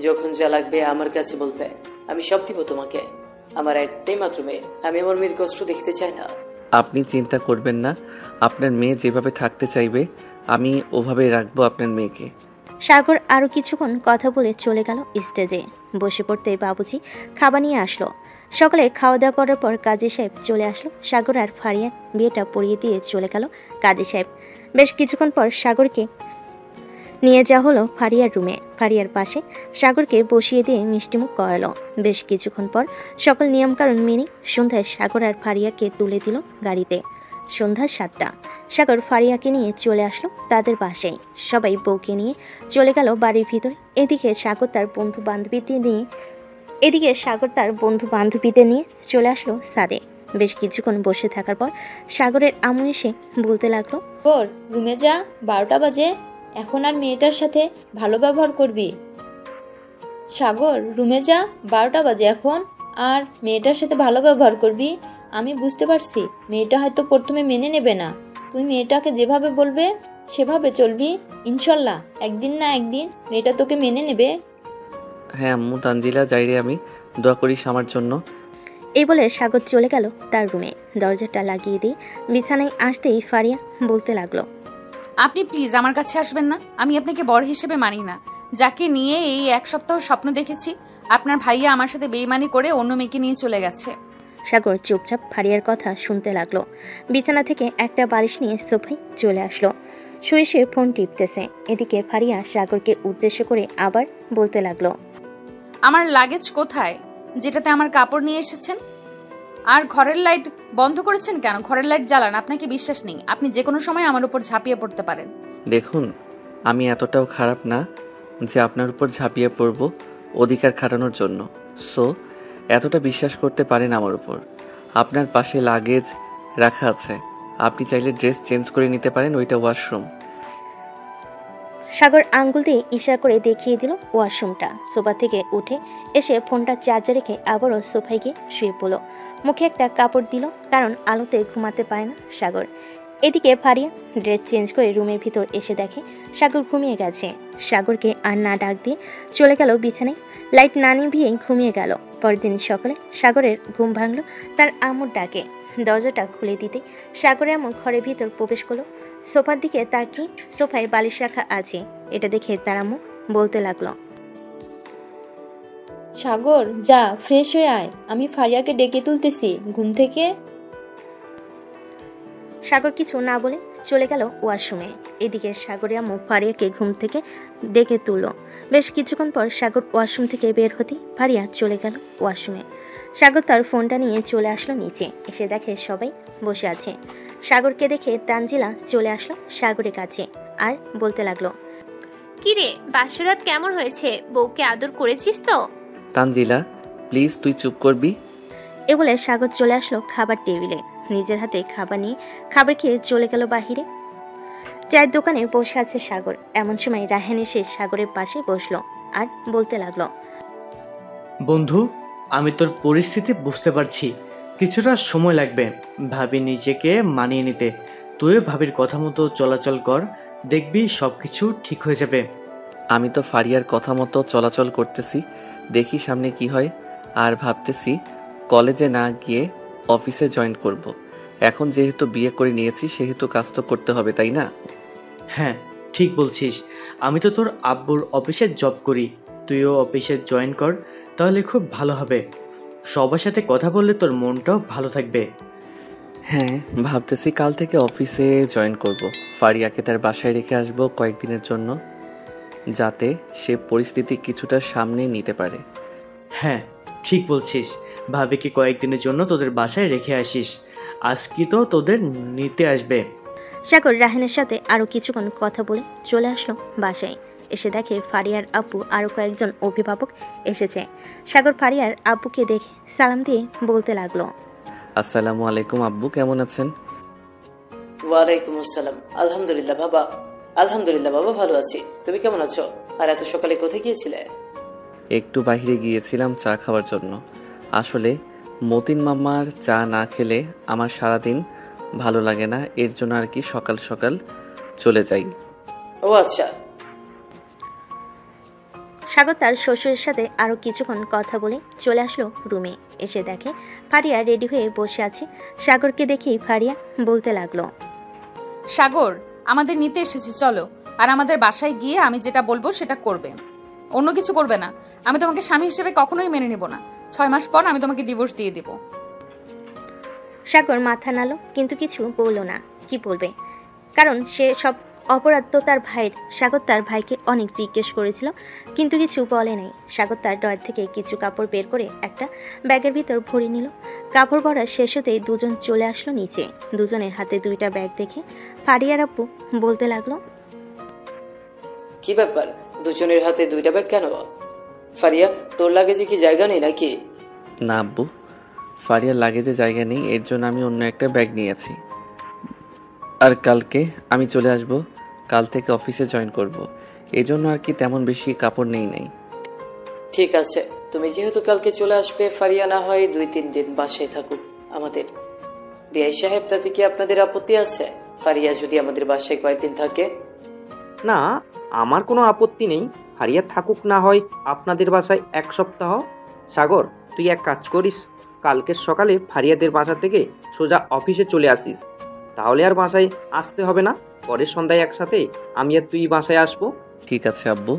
যখন যা লাগবে আমার কাছে বলবে, আমি সব দিব তোমাকে। আমার একটাই মাত্র মেয়ে, আমি আমার মেয়ের কষ্ট দেখতে চাই না। আপনি চিন্তা করবেন না, আপনার মেয়ে যেভাবে থাকতে চাইবে আমি ওভাবে রাখবো আপনার মেয়েকে। সাগর আরও কিছুক্ষণ কথা বলে চলে গেল স্টেজে। বসে পড়তে বাবুজি খাবার নিয়ে আসলো। সকালে খাওয়া দাওয়া করার পর কাজী সাহেব চলে আসলো। সাগর আর ফারিয়া বিয়েটা পড়িয়ে দিয়ে চলে গেল কাজী সাহেব। বেশ কিছুক্ষণ পর সাগরকে নিয়ে যাওয়া হলো ফারিয়ার রুমে। ফারিয়ার পাশে সাগরকে বসিয়ে দিয়ে মিষ্টিমুখ করালো। বেশ কিছুক্ষণ পর সকল নিয়মকানুন মেনে সন্ধ্যায় সাগর আর ফারিয়াকে তুলে দিল গাড়িতে। সন্ধ্যা 7টা। সাগর ফারিয়াকে নিয়ে চলে আসলো তাদের বাসায়। সবাই বউকে নিয়ে চলে গেল বাড়ির ভিতরে। এদিকে সাগর তার বন্ধু বান্ধবীদের নিয়ে চলে আসলো ছাদে। বেশ কিছুক্ষণ বসে থাকার পর সাগরের আম্মু এসে বলতে লাগলো, সাগর রুমে যা, 12টা বাজে, এখন আর মেয়েটার সাথে ভালো ব্যবহার করবি। সাগর রুমে যা, 12টা বাজে এখন, আর মেয়েটার সাথে ভালো ব্যবহার করবি। আমি বুঝতে পারছি মেয়েটা হয়তো প্রথমে মেনে নেবে না, তুই মেয়েটাকে যেভাবে বলবে সেভাবে চলবি। ইনশাল্লাহ একদিন না একদিন মেয়েটা তোকে মেনে নেবে। হ্যাঁ আম্মু, তানজিলা যাই রে, আমি দোয়া করিস আমার জন্য। এই বলে সাগর চলে গেল তার রুমে। দরজাটা লাগিয়ে দিয়ে বিছানায় আসতেই ফারিয়া বলতে লাগলো, আপনি প্লিজ আমার কাছে আসবেন না, আমি আপনাকে বর হিসেবে মানি না। যাকে নিয়ে এই 1 সপ্তাহ স্বপ্ন দেখেছি, আপনার ভাইয়া আমার সাথে বেইমানি করে অন্য মেয়েকে নিয়ে চলে গেছে। সাগর চুপচাপ ফারিয়ার কথা শুনতে লাগলো। বিছানা থেকে একটা বালিশ নিয়ে সোফায় চলে আসলো। শুয়ে শুয়ে ফোন টিপতেছে। এদিকে ফারিয়া সাগরকে উদ্দেশ্য করে আবার বলতে লাগলো, আমার লাগেজ কোথায়, যেটাতে আমার কাপড় নিয়ে এসেছেন? আর ঘরের লাইট বন্ধ করেছেন কেন? ঘরের লাইট জ্বালান, আপনাকে বিশ্বাস নেই, আপনি যে কোনো সময় আমার উপর ঝাঁপিয়ে পড়তে পারেন। দেখুন, আমি এতটাও খারাপ না যে আপনার উপর ঝাঁপিয়ে পড়ব অধিকার খাটানোর জন্য। সো এতটা বিশ্বাস করতে পারেন আমার উপর। আপনার পাশে লাগেজ রাখা আছে, আপনি চাইলে ড্রেস চেঞ্জ করে নিতে পারেন, ওইটা ওয়াশরুম। সাগর আঙ্গুল দিয়ে ইশারা করে দেখিয়ে দিল ওয়াশরুমটা। সোফা থেকে উঠে এসে ফোনটা চার্জে রেখে আবারও সোফায় গিয়ে শুয়ে পড়ল। মুখে একটা কাপড় দিল, কারণ আলোতে ঘুমাতে পারে না সাগর। এদিকে ফারিয়া ড্রেস চেঞ্জ করে রুমের ভিতর এসে দেখে সাগর ঘুমিয়ে গেছে। সাগরকে আর না ডাক দিয়ে চলে গেল বিছানায়। লাইট না নিভিয়েই ঘুমিয়ে গেল। পরদিন সকালে সাগরের ঘুম ভাঙল তার আম্মুর ডাকে। দরজাটা খুলে দিতে সাগরের আম্মু ঘরের ভিতর প্রবেশ করলো। সোফার দিকে তাকিয়ে সোফায় বালিশ রাখা আছে, এটা দেখে তার আম্মু বলতে লাগলো, সাগর যা ফ্রেশ হয়ে আয়, আমি ফারিয়াকে ডেকে তুলতেছি ঘুম থেকে। সাগর কিছু না বলে চলে গেল ওয়াশরুমে। এদিকে সাগরের আম্মু ফারিয়াকে ঘুম থেকে ডেকে তুলল। বেশ কিছুক্ষণ পর সাগর ওয়াশরুম থেকে বের হতেই ফারিয়া চলে গেল ওয়াশরুমে। সাগর তার ফোনটা নিয়ে চলে আসলো নিচে। এসে দেখে সবাই বসে আছে। সাগরকে দেখে তানজিলা চলে আসলো সাগরের কাছে আর বলতে লাগলো, কিরে বাসরাত কেমন হয়েছে, বউকে আদর করেছিস তো? তানজিলা প্লিজ তুই চুপ করবি। এ বলে সাগর চলে আসলো খাবার টেবিলে, নিজের হাতে খাবার নিয়ে খাবার খেয়ে চলে গেল বাহিরে। চায়ের দোকানে বসে আছে সাগর। এমন সময় রায়হান এসে সাগরের পাশে বসলো আর বলতে লাগলো, বন্ধু, আমি তোর পরিস্থিতি বুঝতে পারছি, কিছুটা সময় লাগবে ভাবি নিজেকে মানিয়ে নিতে। তুইও ভাবির কথা মতো চলাচল কর, দেখবি সবকিছু ঠিক হয়ে যাবে। আমি তো ফারিয়ার কথা মতো চলাচল করতেছি, দেখি সামনে কি হয়। আর ভাবতেছি কলেজে না গিয়ে অফিসে জয়েন করব। এখন যেহেতু বিয়ে করে নিয়েছি সেহেতু কাজ তো করতে হবে, তাই না? হ্যাঁ, ঠিক বলছিস। আমি তো তোর আব্বুর অফিসে জব করি, তুইও অফিসে জয়েন কর, তাহলে খুব ভালো হবে। সবার সাথে কথা বললে তোর মনটাও ভালো থাকবে। হ্যাঁ, ভাবতেছি কাল থেকে অফিসে জয়েন করব। ফারিয়াকে তার বাসায় রেখে আসব কয়েকদিনের জন্য, যাতে সে পরিস্থিতি কিছুটা সামনে নিতে পারে। হ্যাঁ, ঠিক বলছিস। ভাবিকে কয়েকদিনের জন্য তোদের বাসায় রেখে আসিস, আজকে তো তোদের নিতে আসবে। সাগর রায়হানের সাথে আরো কিছুক্ষণ কথা বলে চলে আসলো বাসায়। এসে দেখে ফারিয়ার আব্বু আরো কয়েকজন অভিভাবক এসেছে। সাগর ফারিয়ার আব্বুকে দেখে সালাম দিয়ে বলতে লাগলো, আসসালামু আলাইকুম আব্বু, কেমন আছেন? ওয়ালাইকুম আসসালাম। আলহামদুলিল্লাহ বাবা, ভালো আছি। তুমি কেমন আছো? আর এত সকালে কোথায় গিয়েছিলে? একটু বাইরে গিয়েছিলাম চা খাওয়ার জন্য। আসলে মতিন মামার চা না খেলে আমার সারাদিন ভালো লাগে না, এর জন্য আর কি সকাল সকাল চলে যাই। ও আচ্ছা। সাগর তার শ্বশুরের সাথে আরো কিছুক্ষণ কথা বলে চলে আসলো রুমে। এসে দেখে ফারিয়া রেডি হয়ে বসে আছে। সাগরকে দেখেই ফারিয়া বলতে লাগলো, সাগর, আমাদের নিতে এসেছি, চলো। আর আমাদের বাসায় গিয়ে আমি যেটা বলবো সেটা করবে, অন্য কিছু করবে না। আমি তোমাকে স্বামী হিসেবে কখনোই মেনে নেব না। 6 মাস পর আমি তোমাকে ডিভোর্স দিয়ে দিব। সাগর মাথা নাড়ল, কিন্তু কিছু বলল না। কি বলবে, কারণ সে সব অপরাধ তো তার ভাইয়ের। সাগর তার ভাইকে অনেক জিজ্ঞেস করেছিল, কিন্তু কিছু বলে নাই। সাগর তার ড্রয়ার থেকে কিছু কাপড় বের করে একটা ব্যাগের ভিতর ভরে নিল। কাপড় ভরা শেষ হতেই দুজন চলে আসলো নিচে। দুজনের হাতে 2টা ব্যাগ দেখে ফারিয়ার আব্বু বলতে লাগলো, কি ব্যাপার, দুজনের হাতে 2টা ব্যাগ কেন? ফারিয়া, তোর লাগেজে কি জায়গা নেই নাকি? না আব্বু, ফারিয়ার লাগেজে জায়গা নেই, এর জন্য আমি অন্য একটা ব্যাগ নিয়েছি। আর কালকে আমি চলে আসব, কাল থেকে অফিসে জয়েন করব। এই জন্য আর কি তেমন বেশি কাপড় নেই। ঠিক আছে, তুমি যেহেতু কালকে চলে আসবে, ফারিয়া না হয় 2-3 দিন বাসায় থাকুক আমাদের। বিআই সাহেব, তাতে কি আপনাদের আপত্তি আছে ফারিয়া যদি আমাদের বাসায় কয়েকদিন থাকে? না, আমার কোনো আপত্তি নেই। ফারিয়া থাকুক না হয় আপনাদের বাসায় 1 সপ্তাহ। সাগর, তুই এক কাজ করিস, কালকের সকালে ফারিয়াদের বাসা থেকে সোজা অফিসে চলে আসিস, তাহলে আর বাসায় আসতে হবে না। পরের সন্ধ্যায় একসাথে আমি আর তুই বাসায় আসবো। ঠিক আছে আব্বু।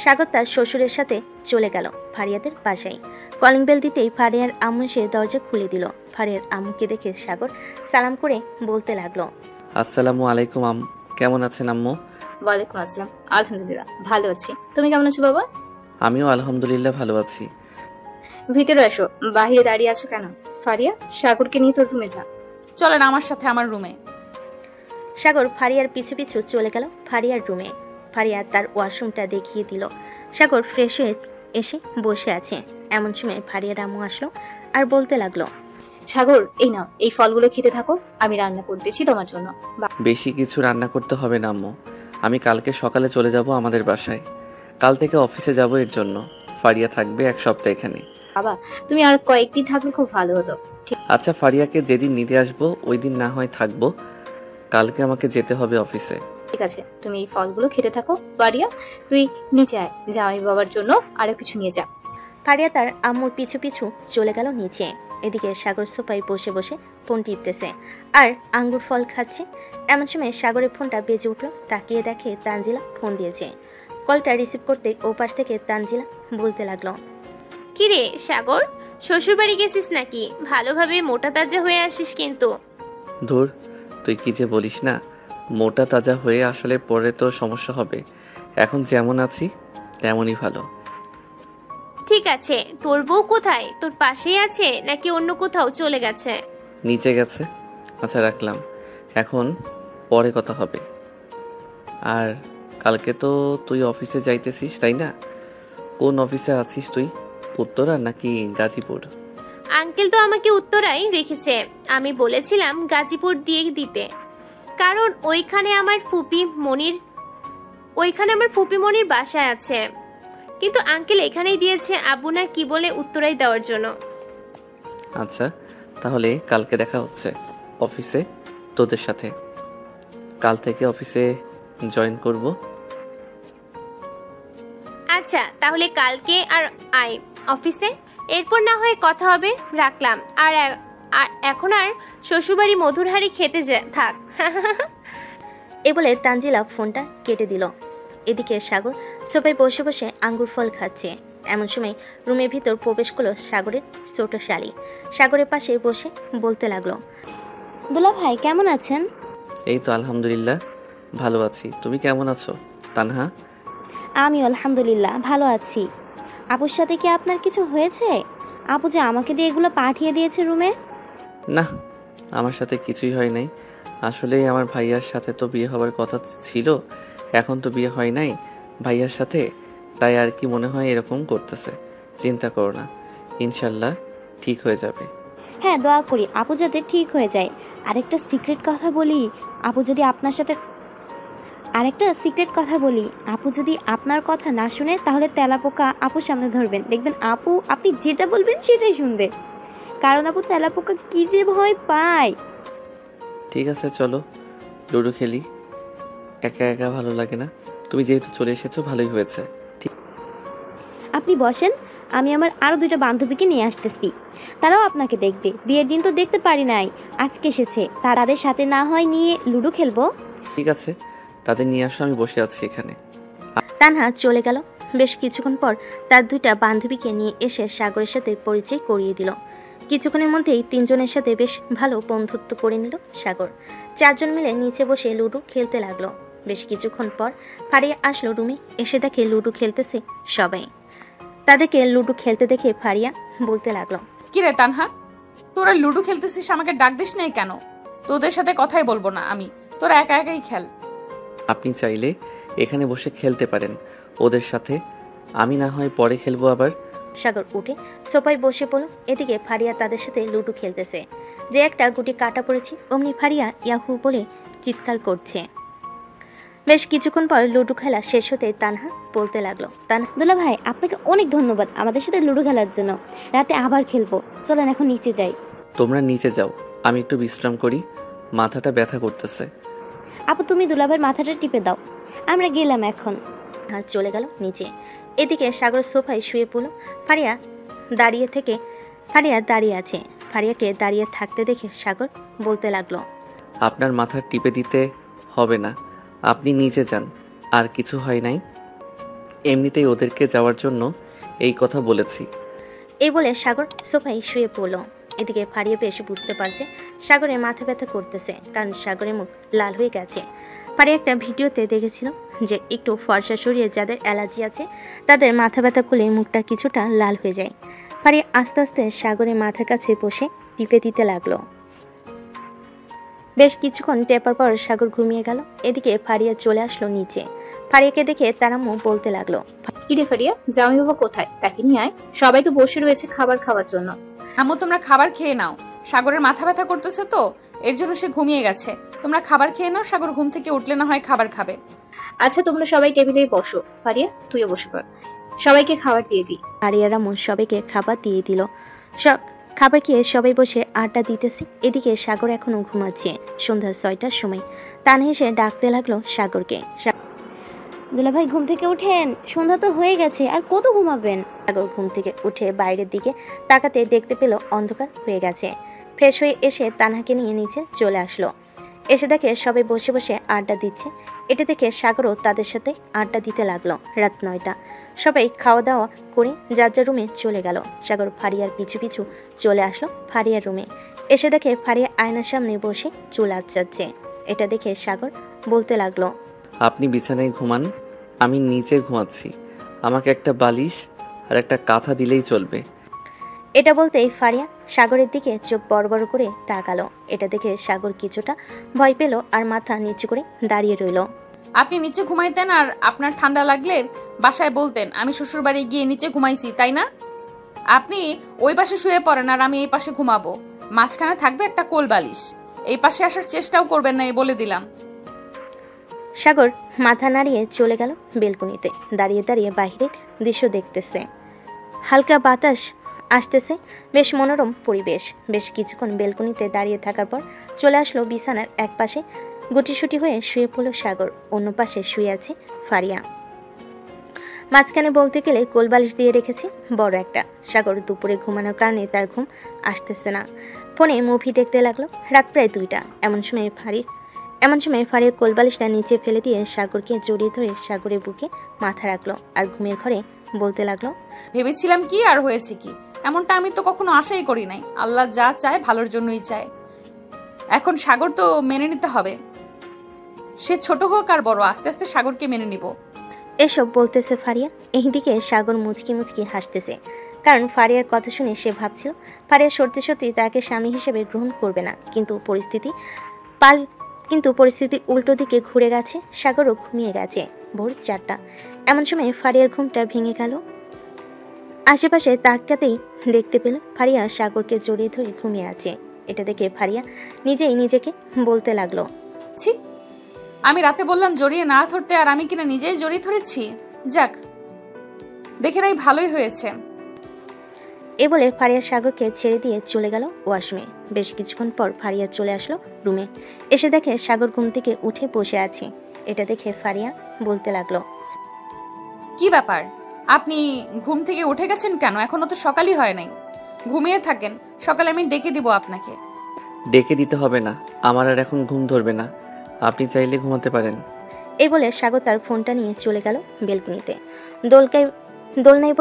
সাগর তার শ্বশুরের সাথে চলে গেল ফারিয়াদের বাসায়। কলিং বেল দিতেই ফারিয়ার আম্মু এসে দরজা খুলে দিল। ফারিয়ার আম্মুকে দেখে সাগর সালাম করে বলতে লাগলো, আসসালামু আলাইকুম কেমন আছেন আম্মু? ওয়ালাইকুম আসসালাম। আলহামদুলিল্লাহ ভালো আছি। তুমি কেমন আছো বাবা? আমিও আলহামদুলিল্লাহ ভালো আছি। ভিতরে আসো, বাহিরে দাঁড়িয়ে আছো কেন? ফারিয়া, সাগরকে নিয়ে তোর রুমে যা। চলেন আমার সাথে আমার রুমে। সাগর ফারিয়ার পিছু পিছু চলে গেল ফারিয়ার রুমে। ফারিয়া তার ওয়াশরুমটা দেখিয়ে দিল। সাগর ফ্রেশ হয়ে এসে বসে আছে। এমন সময় ফারিয়ার আম্মু আসলো আর বলতে লাগলো, সাগর, এই নাও, এই ফলগুলো খেতে থাকো, আমি রান্না করতেছি তোমার জন্য। বেশি কিছু রান্না করতে হবে না আম্মু, আমি কালকে সকালে চলে যাব আমাদের বাসায়। কাল থেকে অফিসে যাব, এর জন্য ফারিয়া থাকবে 1 সপ্তাহ এখানে। বাবা, তুমি আর কয়েকদিন থাকলে খুব ভালো হতো। আচ্ছা, ফারিয়াকে যেদিন নিতে আসবো ওই দিন না হয় থাকবো, কালকে আমাকে যেতে হবে অফিসে। ঠিক আছে, তুমি এই ফলগুলো খেতে থাকো। ফারিয়া, তুই নিচে আয়, জামাই বাবার জন্য আরো কিছু নিয়ে যা। ফারিয়া তার আম্মুর পিছু পিছু চলে গেল নিচে। এদিকে সাগর সোফায় বসে বসে ফোন টিপতেছে আর আঙ্গুর ফল খাচ্ছে। এমন সময় সাগরের ফোনটা বেজে উঠল। তাকিয়ে দেখে তানজিলা ফোন দিয়েছে। কলটা রিসিভ করতে ওপাশ থেকে তানজিলা বলতে লাগলো, কি রে সাগর, শ্বশুর বাড়ি গেছিস নাকি? ভালোভাবে মোটা তাজা হয়ে আসিস কিন্তু। ধুর, তুই কি যে বলিস না, মোটা তাজা হয়ে আসলে পরে তো সমস্যা হবে। এখন যেমন আছি তেমনই ভালো। ঠিক আছে, তোর বউ কোথায়? তোর পাশেই আছে নাকি অন্য কোথাও চলে গেছে? নিচে গেছে। আচ্ছা রাখলাম, এখন পরে কথা হবে। আর কালকে তো তুই অফিসে যাইতেছিস তাই না? কোন অফিসে আছিস তুই, উত্তরা নাকি গাজীপুর? আঙ্কেল তো আমাকে উত্তরাই রেখেছে। আমি বলেছিলাম গাজীপুর দিয়ে দিতে, কারণ ওইখানে আমার ফুপি মনির বাসায় আছে। কিন্তু আঙ্কেল এখানেই দিয়েছে আব্বু না কি বলে উত্তরাই দেওয়ার জন্য। আচ্ছা, তাহলে কালকে দেখা হচ্ছে অফিসে তোদের সাথে। কাল থেকে অফিসে জয়েন করব। আচ্ছা, তাহলে কালকে আর আয় অফিসে, এরপর না হয় কথা হবে। রাখলাম। আর এখন আর শ্বশুরবাড়ি মধুর হাড়ি খেতে থাক। এ বলে তানজিলা ফোনটা কেটে দিল। এদিকে সাগর সোফায় বসে বসে আঙ্গুর ফল খাচ্ছে। এমন সময় রুমের ভিতর প্রবেশ করলো সাগরের ছোট শালি। সাগরের পাশে বসে বলতে লাগলো, দুলা ভাই কেমন আছেন? এই তো আলহামদুলিল্লাহ ভালো আছি। তুমি কেমন আছো তানহা? আমি আলহামদুলিল্লাহ ভালো আছি। আপুর সাথে কি আপনার কিছু হয়েছে? আপু যে আমাকে দিয়ে এগুলো পাঠিয়ে দিয়েছে রুমে। না, আমার সাথে কিছুই হয় নাই। আসলে আমার ভাইয়ার সাথে তো বিয়ে হওয়ার কথা ছিল, এখন তো বিয়ে হয় নাই ভাইয়ার সাথে, তাই আর কি মনে হয় এরকম করতেছে। চিন্তা করো না, ইনশাল্লাহ ঠিক হয়ে যাবে। হ্যাঁ, দোয়া করি আপু যাতে ঠিক হয়ে যায়। আরেকটা সিক্রেট কথা বলি, আপু যদি আপনার কথা না শুনে তাহলে তেলাপোকা আপুর সামনে ধরবেন, দেখবেন আপু আপনি যেটা বলবেন সেটাই শুনবে। কারণ আপু তেলাপোকা কি যে ভয় পায়। ঠিক আছে, চলো লুডো খেলি। একা একা ভালো লাগে না, তুমি যেহেতু চলে এসেছো ভালোই হয়েছে। আপনি বসেন, আমি আমার আরও 2টা বান্ধবীকে নিয়ে আসতেছি, তারাও আপনাকে দেখবে। বিয়ের দিন তো দেখতে পারি নাই, আজকে এসেছে, তাদের সাথে না হয় নিয়ে লুডো খেলবো। ঠিক আছে, তাদের নিয়ে আসো, আমি বসে আছি এখানে। তানহা চলে গেল। বেশ কিছুক্ষণ পর তার 2টা বান্ধবীকে নিয়ে এসে সাগরের সাথে পরিচয় করিয়ে দিল। কিছুক্ষণের মধ্যেই 3 জনের সাথে বেশ ভালো বন্ধুত্ব করে নিল সাগর। 4 জন মিলে নিচে বসে লুডো খেলতে লাগলো। বেশ কিছুক্ষণ পর ফারিয়া আসলো রুমে, এসে দেখে লুডো খেলতেছে সবাই। তাদেরকে লুডো খেলতে দেখে ফারিয়া বলতে লাগলো, কিরে তানহা, তোরা লুডো খেলতেছিস, আমাকে ডাক দিস নাই কেন? তোদের সাথে কথাই বলবো না আমি, তোরা একা একাই খেল। আপনি চাইলে এখানে বসে খেলতে পারেন ওদের সাথে, আমি না হয় পরে খেলবো আবার। সাগর উঠে সোফায় বসে পড়ল। এদিকে ফারিয়া তাদের সাথে লুডো খেলতেছে। যে একটা গুটি কাটা পড়েছে অমনি ফারিয়া ইয়াহু বলে চিৎকার করছে। বেশ কিছুক্ষণ পর লুডো খেলা শেষ হতে তানহা বলতে লাগলো, দুলা ভাই আপনাকে অনেক ধন্যবাদ আমাদের সাথে লুডো খেলার জন্য। রাতে আবার খেলবো, চলেন এখন নিচে যাই। তোমরা নিচে যাও, আমি একটু বিশ্রাম করি, মাথাটা ব্যথা করতেছে। আপু তুমি দুলা ভাইয়ের মাথাটা টিপে দাও, আমরা গেলাম এখন। চলে গেল নিচে। এদিকে সাগর সোফায় শুয়ে পড়ল। ফারিয়া দাঁড়িয়ে আছে। ফারিয়াকে দাঁড়িয়ে থাকতে দেখে সাগর বলতে লাগলো, আপনার মাথা টিপে দিতে হবে না, আপনি নিচে যান, আর কিছু হয় নাই, এমনিতেই ওদেরকে যাওয়ার জন্য এই কথা বলেছি। এই বলে সাগর সোফায় শুয়ে পড়ল। এদিকে ফারিয়া বেশ বুঝতে পারছে সাগরের মাথা ব্যথা করতেছে, কারণ সাগরের মুখ লাল হয়ে গেছে। ফারিয়া একটা ভিডিওতে দেখেছিল যে একটু ফর্সা শরীরে যাদের অ্যালার্জি আছে তাদের মাথা ব্যথা করলে মুখটা কিছুটা লাল হয়ে যায়। ফারিয়া আস্তে আস্তে সাগরের মাথার কাছে বসে টিপে দিতে লাগলো। বেশ কিছুক্ষণ টেপার পর সাগর ঘুমিয়ে গেল। এদিকে ফারিয়া চলে আসলো নিচে। ফারিয়াকে দেখে তার আম্মু বলতে লাগলো, কিরে ফারিয়া, জামাই বাবা কোথায়? তাকে নিয়ে আয়, সবাই তো বসে রয়েছে খাবার খাওয়ার জন্য। আম্মু তোমরা খাবার খেয়ে নাও, সাগরের মাথা ব্যথা করতেছে তো এর জন্য সে ঘুমিয়ে গেছে। তোমরা খাবার খেয়ে নাও, সাগর ঘুম থেকে উঠলে না হয় খাবার খাবে। আচ্ছা তোমরা সবাই টেবিলেই বসো, ফারিয়া তুইও বসে পড়, সবাইকে খাবার দিয়ে দিই। ফারিয়ার আম্মু সবাইকে খাবার দিয়ে দিল। সব খাবার খেয়ে সবাই বসে আড্ডা দিতেছে। এদিকে সাগর এখনো ঘুমাচ্ছে। সন্ধ্যা 6টার সময় তানহা এসে ডাকতে লাগলো সাগরকে, দুলা ভাই ঘুম থেকে উঠেন, সন্ধ্যা তো হয়ে গেছে, আর কত ঘুমাবেন? সাগর ঘুম থেকে উঠে বাইরের দিকে তাকাতে দেখতে পেল অন্ধকার হয়ে গেছে। ফ্রেশ হয়ে এসে তানহাকে নিয়ে নিচে চলে আসলো। এসে দেখে সবাই বসে বসে আড্ডা দিচ্ছে। এটা দেখে সাগরও তাদের সাথে আড্ডা দিতে লাগলো। রাত 9টা, সবাই খাওয়া দাওয়া করে যার যার রুমে চলে গেল। সাগর ফারিয়ার পিছু পিছু চলে আসলো ফারিয়ার রুমে। এসে দেখে ফারিয়া আয়নার সামনে বসে চুল আঁচড়াচ্ছে। এটা দেখে সাগর বলতে লাগলো, আপনি বিছানায় ঘুমান, আমি নিচে ঘুমাচ্ছি, আমাকে একটা বালিশ আর একটা কাঁথা দিলেই চলবে। এটা বলতেই ফারিয়া সাগরের দিকে চোখ বড় বড় করে তাকালো। এটা দেখে সাগর কিছুটা ভয় পেল আর মাথা নিচু করে দাঁড়িয়ে রইল। আপনি নিচে ঘুমাইতেন আর আপনার ঠান্ডা লাগলে বাসায় বলতেন, আমি শ্বশুর বাড়ি গিয়ে নিচে ঘুমাইছি, তাই না? আপনি ওই পাশে শুয়ে পড়েন আর আমি এই পাশে ঘুমাবো। মাঝখানে থাকবে একটা কোল বালিশ। এই পাশে আসার চেষ্টাও করবেন না, এই বলে দিলাম। সাগর মাথা নাড়িয়ে চলে গেল বেলকনিতে। দাঁড়িয়ে দাঁড়িয়ে বাইরের দৃশ্য দেখতেছে। হালকা বাতাস আসতেছে, বেশ মনোরম পরিবেশ। বেশ কিছুক্ষণ বেলকনিতে দাঁড়িয়ে থাকার পর চলে আসলো বিছানার এক পাশে। গুটিসুটি হয়ে শুয়ে পড়ল সাগর। অন্য পাশে শুয়ে আছে ফারিয়া। মাঝখানে বলতে গেলে কোলবালিশ দিয়ে রেখেছি বড় একটা। সাগর দুপুরে ঘুমানোর কারণে তার ঘুম আসতেছে না। ফোনে মুভি দেখতে লাগলো। রাত প্রায় 2টা। এমন সময় ফারিয়ার কোলবালিশটা নিচে ফেলে দিয়ে সাগরকে জড়িয়ে ধরে সাগরের বুকে মাথা রাখলো আর ঘুমের ঘরে বলতে লাগলো, ভেবেছিলাম কি আর হয়েছে কি, এমনটা আমি তো কখনো আশাই করি নাই। আল্লাহ যা চায় ভালোর জন্যই চায়। এখন সাগর তো মেনে নিতে হবে, সে ছোট হোক আর বড়, আস্তে আস্তে সাগরকে মেনে নিব। এসব বলতেছে ফারিয়া। এইদিকে সাগর মুচকি মুচকি হাসতেছে, কারণ ফারিয়ার কথা শুনে সে ভাবছিল ফারিয়া সত্যি সত্যি তাকে স্বামী হিসেবে গ্রহণ করবে না। কিন্তু পরিস্থিতি উল্টো দিকে ঘুরে গেছে। সাগরও ঘুমিয়ে গেছে। ভোর 4টা। এমন সময় ফারিয়ার ঘুমটা ভেঙে গেল। আশেপাশে তাকাতেই দেখতে পেল ফারিয়া সাগরকে জড়িয়ে ধরে ঘুমিয়ে আছে। এটা দেখে ফারিয়া নিজেই নিজেকে বলতে লাগলো, ছি, আমি রাতে বললাম জড়িয়ে না ধরতে, আর আমি কিনা নিজেই জড়িয়ে ধরেছি। যাক, দেখে নাই ভালোই হয়েছে। এ বলে ফারিয়া সাগরকে ছেড়ে দিয়ে চলে গেল ওয়াশরুমে। বেশ কিছুক্ষণ পর ফারিয়া চলে আসলো রুমে। এসে দেখে সাগর ঘুম থেকে উঠে বসে আছে। এটা দেখে ফারিয়া বলতে লাগলো, কি ব্যাপার, আপনি ঘুম থেকে উঠে গেছেন কেন? এখনো তো সকালই হয় নাই। ঘুমিয়ে থাকেন, সকালে আমি ডেকে দিব আপনাকে। ডেকে দিতে হবে না, আমার আর এখন ঘুম ধরবে না, আপনি চাইলে ঘুমাতে পারেন। এই বলে সাগর তার ফোনটা নিয়ে চলে গেল বেলকনিতে। দোলনায়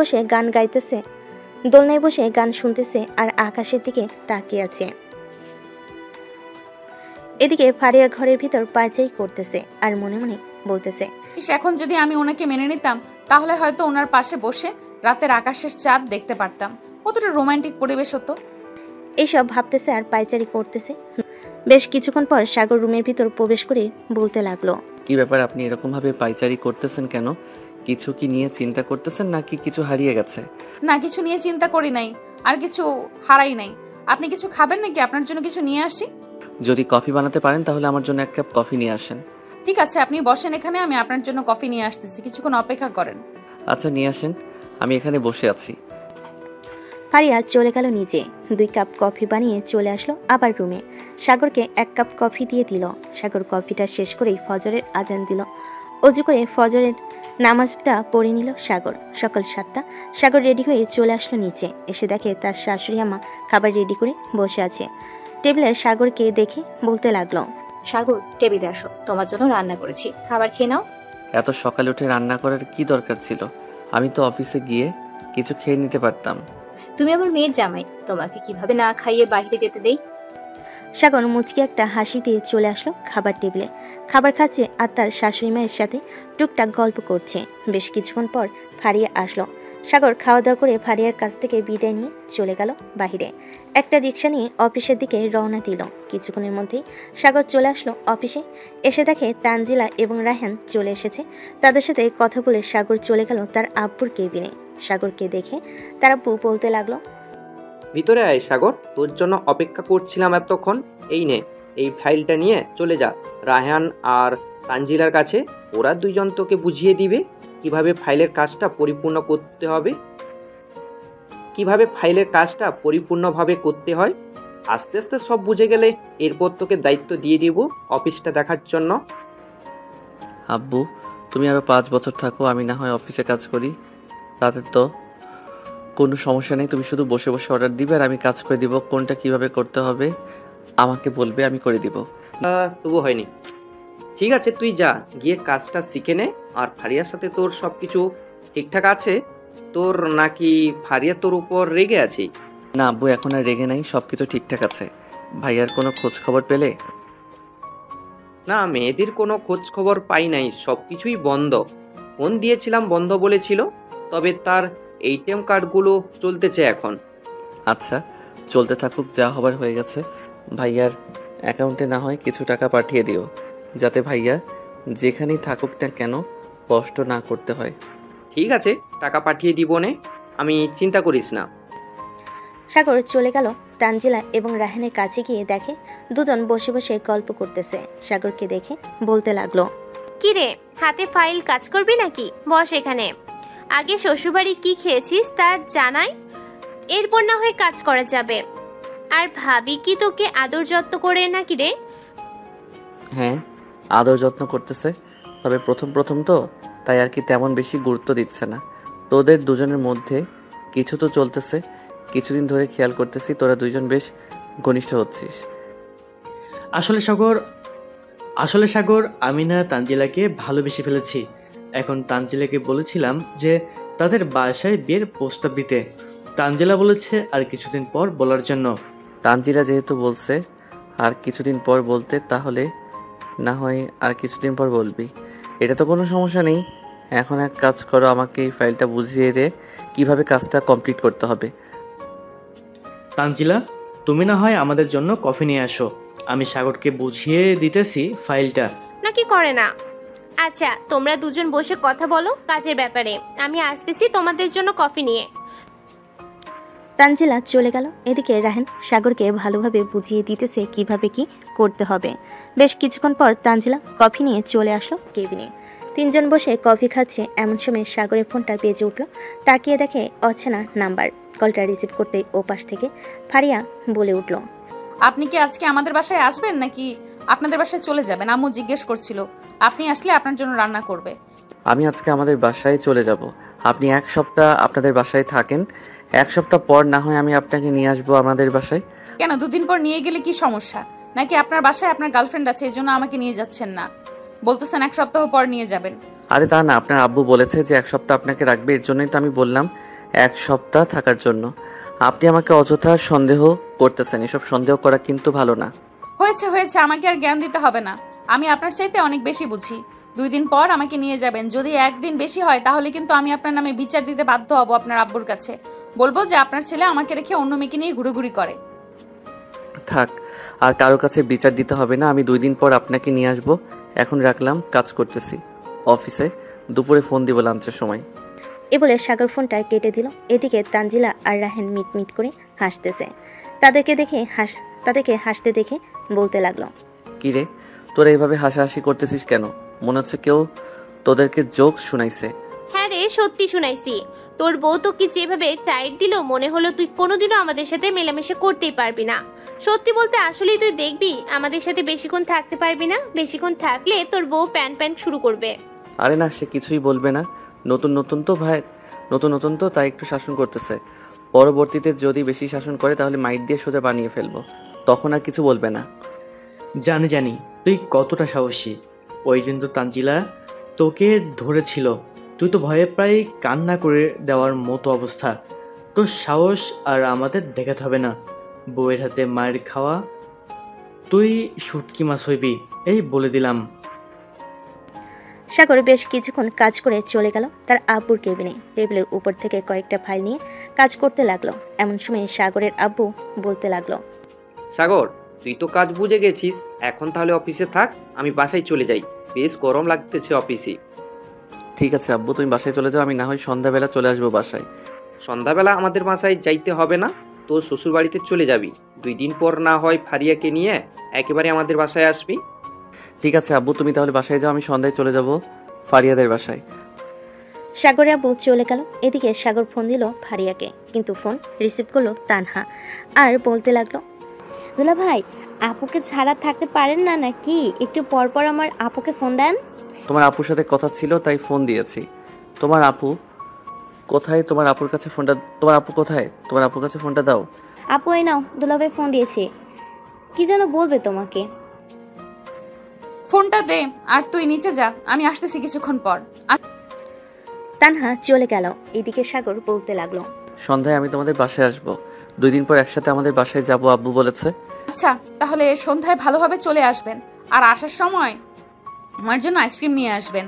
বসে গান শুনতেছে আর আকাশের দিকে তাকিয়ে আছে। এদিকে ফারিয়া ঘরের ভিতর পায়চারি করতেছে আর মনে মনে বলতেছে, এখন যদি আমি ওনাকে মেনে নিতাম তাহলে হয়তো ওনার পাশে বসে রাতের আকাশের চাঁদ দেখতে পারতাম। কতটা রোমান্টিক পরিবেশ হতো। এইসব ভাবতেছে আর পায়চারি করতেছে। বেশ কিছুক্ষণ পর সাগর রুমের ভিতর প্রবেশ করে বলতে লাগলো, কি ব্যাপার, আপনি এরকম ভাবে পাইচারি করতেছেন কেন? কিছু কি নিয়ে চিন্তা করতেছেন নাকি কিছু হারিয়ে গেছে? না, কিছু নিয়ে চিন্তা করি নাই, আর কিছু হারাই নাই। আপনি কিছু খাবেন নাকি? আপনার জন্য কিছু নিয়ে আসি। যদি কফি বানাতে পারেন তাহলে আমার জন্য 1 কাপ কফি নিয়ে আসেন। ঠিক আছে, আপনি বসেন এখানে, আমি আপনার জন্য কফি নিয়ে আসতেছি। কিছুক্ষণ অপেক্ষা করেন। আচ্ছা, নিয়ে আসেন, আমি এখানে বসে আছি। ফারিয়া চলে গেল নিচে। 2 কাপ কফি বানিয়ে চলে আসলো আবার রুমে। সাগরকে 1 কাপ কফি দিয়ে দিল। সাগর কফিটা শেষ করেই ফজরের আজান দিল। অজু করে ফজরের নামাজটা পড়ে নিল সাগর। সকাল 7টা। সাগর রেডি হয়ে চলে আসলো নিচে। এসে দেখে তার শাশুড়ি আম্মা খাবার রেডি করে বসে আছে। টেবিলে সাগরকে দেখে বলতে লাগলো, সাগর, টেবিলে আসো, তোমার জন্য রান্না করেছি, খাবার খেয়ে নাও। এত সকালে উঠে রান্না করার কি দরকার ছিল? আমি তো অফিসে গিয়ে কিছু খেয়ে নিতে পারতাম। তুমি আমার মেয়ের জামাই, তোমাকে কিভাবে না খাইয়ে বাইরে যেতে দেই? সাগর মুচকি একটা হাসি দিয়ে চলে আসলো খাবার টেবিলে। খাবার খাচ্ছে আর তার শাশুড়ি মায়ের সাথে টুকটাক গল্প করছে। বেশ কিছুক্ষণ পর ফারিয়া আসলো। সাগর খাওয়া দাওয়া করে ফারিয়ার কাছ থেকে বিদায় নিয়ে চলে গেল বাহিরে। একটা রিক্সা নিয়ে অফিসের দিকে রওনা দিল। কিছুক্ষণের মধ্যেই সাগর চলে আসলো অফিসে। এসে দেখে তানজিলা এবং রায়হান চলে এসেছে। তাদের সাথে কথা বলে সাগর চলে গেল তার আব্বুর কেবিনে। সাগরকে দেখে তার আব্বু বলতে লাগলো, ভিতরে আয় সাগর, তোর জন্য অপেক্ষা করছিলাম এতক্ষণ। এই নে, এই ফাইলটা নিয়ে চলে যা রায়হান আর তানজিলার কাছে। ওরা 2জন তোকে বুঝিয়ে দিবে কিভাবে ফাইলের কাজটা পরিপূর্ণভাবে করতে হয়। আস্তে আস্তে সব বুঝে গেলে এরপর তোকে দায়িত্ব দিয়ে দিব অফিসটা দেখার জন্য। আব্বু, তুমি আরো 5 বছর থাকো, আমি না হয় অফিসে কাজ করি, তাতে তো কোনো সমস্যা নেই। তুমি শুধু বসে বসে অর্ডার দিবে আর আমি কাজ করে দিব। কোনটা কিভাবে করতে হবে আমাকে বলবে, আমি করে দিব। তবু হয়নি। ঠিক আছে, তুই যা, গিয়ে কাজটা শিখে নে। আর ফারিয়ার সাথে তোর সব কিছু ঠিকঠাক আছে? তোর নাকি ফারিয়া তোর উপর রেগে আছে? না আব্বু, এখন আর রেগে নাই, সবকিছু ঠিকঠাক আছে। ভাইয়ার কোনো খোঁজ খবর পেলে? না, মেয়েদের কোনো খোঁজ খবর পাই নাই, সব কিছুই বন্ধ। ফোন দিয়েছিলাম, বন্ধ বলেছিল, তবে তার ATM কার্ডগুলো চলতেছে এখন। আচ্ছা, চলতে থাকুক, যা হবার হয়ে গেছে। ভাইয়ার অ্যাকাউন্টে না হয় কিছু টাকা পাঠিয়ে দিও, যাতে ভাইয়া যেখানেই থাকুক না কেন কষ্ট না করতে হয়। ঠিক আছে, টাকা পাঠিয়ে দিব নে, আমি চিন্তা করিস না। সাগর চলে গেল তানজিলা এবং রাহানের কাছে গিয়ে দেখে দুজন বসে বসে গল্প করতেছে। সাগরকে দেখে বলতে লাগলো, কি রে, হাতে ফাইল কাজ করবি নাকি? বস এখানে। আগে শ্বশুরবাড়ি কি খেয়েছিস তা জানাই, এরপর না হয় কাজ করা যাবে। আর ভাবি কি তোকে আদর যত্ন করে নাকি রে? হ্যাঁ, আদর যত্ন করতেছে, তবে প্রথম প্রথম তো, তাই আর কি তেমন বেশি গুরুত্ব দিচ্ছে না। তোদের দুজনের মধ্যে কিছু তো চলতেছে, কিছুদিন ধরে খেয়াল করতেছি তোরা দুইজন বেশ ঘনিষ্ঠ হচ্ছিস। আসলে সাগর আমি না তানজিলাকে ভালোবেসে ফেলেছি। এখন তানজিলাকে বলেছিলাম যে তাদের বাসায় বিয়ের প্রস্তাব দিতে। তানজিলা বলেছে আর কিছুদিন পর বলার জন্য। তানজিলা যেহেতু বলছে আর কিছুদিন পর বলতে, তাহলে না হয় আর কিছুদিন পর বলবি, এটা তো কোনো সমস্যা নেই। এখন এক কাজ করো, আমাকে এই ফাইলটা বুঝিয়ে দে কিভাবে কাজটা কমপ্লিট করতে হবে। তানজিলা, তুমি না হয় আমাদের জন্য কফি নিয়ে আসো, আমি সাগরকে বুঝিয়ে দিতেছি ফাইলটা। নাকি করে না? আচ্ছা, তোমরা দুজন বসে কথা বলো কাজের ব্যাপারে, আমি আসতেছি তোমাদের জন্য কফি নিয়ে। তানজিলা চলে গেল। এদিকে রাহান সাগরকে ভালোভাবে বুঝিয়ে দিতেছে কিভাবে কি করতে হবে। বেশ কিছুক্ষণ পর তানজিলা কফি নিয়ে চলে আসলো কেবিনে। তিনজন বসে কফি খাচ্ছে, এমন সময় সাগরের ফোনটা বেজে উঠল। তাকিয়ে দেখে অচেনা নাম্বার। কলটা রিসিভ করতে ওপাশ থেকে ফারিয়া বলে উঠল, আপনি কি আজকে আমাদের বাসায় আসবেন নাকি আপনাদের বাসায় চলে যাবেন? আম্মু জিজ্ঞেস করছিল, আপনি আসলে আপনার জন্য রান্না করবে। আমি আজকে আমাদের বাসায় চলে যাব, আপনি এক সপ্তাহ আপনাদের বাসায় থাকেন, এক সপ্তাহ পর না হয় আমি আপনাকে নিয়ে আসবো আমাদের বাসায়। কেন, দুদিন পর নিয়ে গেলে কি সমস্যা? নাকি আপনার বাসায় আপনার গার্লফ্রেন্ড আছে এই জন্য আমাকে নিয়ে যাচ্ছেন না? বলতেছেন এক সপ্তাহ পর নিয়ে যাবেন। আরে তা না, আপনার আব্বু বলেছে যে এক সপ্তাহ আপনাকে রাখবে, এর জন্যই তো আমি বললাম এক সপ্তাহ থাকার জন্য। আপনি আমাকে অযথা সন্দেহ করতেছেন, এসব সন্দেহ করা কিন্তু ভালো না। হয়েছে হয়েছে, আমাকে আর জ্ঞান দিতে হবে না, আমি আপনার চাইতে অনেক বেশি বুঝি। 2 দিন পর আমাকে নিয়ে যাবেন, যদি একদিন বেশি হয় তাহলে কিন্তু আমি আপনার নামে বিচার দিতে বাধ্য হব আপনার আব্বুর কাছে। বলবো যে আপনার ছেলে আমাকে রেখে অন্য মেয়েকে নিয়ে ঘুরোঘুরি করে। থাক, আর কারো কাছে বিচার দিতে হবে না, আমি 2 দিন পর আপনাকে নিয়ে আসবো। এখন রাখলাম, কাজ করতেছি অফিসে, দুপুরে ফোন দিব লাঞ্চের সময়। এ বলে সাগর ফোনটা কেটে দিল। এদিকে তানজিলা আর রাহান মিটমিট করে হাসতেছে। তাদেরকে হাসতে দেখে বলতে লাগলো, কি রে, তোরা এইভাবে হাসাহাসি করতেছিস কেন? মনে হচ্ছে কেউ তোদেরকে জোক শুনাইছে। হ্যাঁ রে, সত্যি শুনাইছি। তোর বউ তো কি যেভাবে টাইট দিল, মনে হলো তুই কোনোদিনও আমাদের সাথে মেলামেশা করতেই পারবি না। সত্যি বলতে আসলেই তুই দেখবি আমাদের সাথে বেশিক্ষণ থাকতে পারবি না। বেশিক্ষণ থাকলে তোর বউ প্যান শুরু করবে। আরে না, সে কিছুই বলবে না, নতুন নতুন তো তাই একটু শাসন করতেছে। পরবর্তীতে যদি বেশি শাসন করে তাহলে মাইট দিয়ে সোজা বানিয়ে ফেলবো, তখন আর কিছু বলবে না। জানি তুই কতটা সাহসী। ওই দিন তো তানজিলা তোকে ধরেছিল, তুই তো ভয়ে প্রায় কান্না করে দেওয়ার মতো অবস্থা। তোর সাহস আর আমাদের দেখাতে হবে না। বউয়ের হাতে মায়ের খাওয়া, তুই শুটকি মাছ হইবি, এই বলে দিলাম। সাগর বেশ কিছুক্ষণ কাজ করে চলে গেল তার আব্বুর কেবিনে। টেবিলের উপর থেকে কয়েকটা ফাইল নিয়ে কাজ করতে লাগলো। এমন সময় সাগরের আব্বু বলতে লাগলো, সাগর, তুই তো কাজ বুঝে গেছিস, এখন তাহলে অফিসে থাক, আমি বাসায় চলে যাই, বেশ গরম লাগতেছে অফিসে। ঠিক আছে আব্বু, তুমি বাসায় চলে যাও, আমি না হয় সন্ধ্যাবেলা চলে আসবো বাসায়। সন্ধ্যাবেলা আমাদের বাসায় যাইতে হবে না, তোর শ্বশুর বাড়িতে চলে যাবি। 2 দিন পর না হয় ফারিয়াকে নিয়ে একেবারে আমাদের বাসায় আসবি। ঠিক আছে আব্বু, তুমি তাহলে বাসায় যাও, আমি সন্ধ্যায় চলে যাব ফারিয়াদের বাসায়। সাগরের আব্বু চলে গেল। এদিকে সাগর ফোন দিল ফারিয়াকে, কিন্তু ফোন রিসিভ করলো তানহা আর বলতে লাগলো, দুলা ভাই, আপুকে ছাড়া থাকতে পারেন না নাকি? একটু পর পর আমার আপুকে ফোন দেন। তোমার আপুর সাথে কথা ছিল তাই ফোন দিয়েছি। তোমার আপু কোথায়? তোমার আপুর কাছে ফোনটা, তোমার আপু কোথায়? তোমার আপুর কাছে ফোনটা দাও। আপু এই নাও, দুলা ভাই ফোন দিয়েছে, কি যেন বলবে তোমাকে। ফোনটা দে আর তুই নিচে যা, আমি আসতেছি কিছুক্ষণ পর। তানহা চলে গেল। এদিকে সাগর বলতে লাগলো, সন্ধ্যায় আমি তোমাদের বাসায় আসবো, 2 দিন পর একসাথে আমাদের বাসায় যাব, আব্বু বলেছে। আচ্ছা, তাহলে সন্ধ্যায় ভালোভাবে চলে আসবেন, আর আসার সময় আমার জন্য আইসক্রিম নিয়ে আসবেন।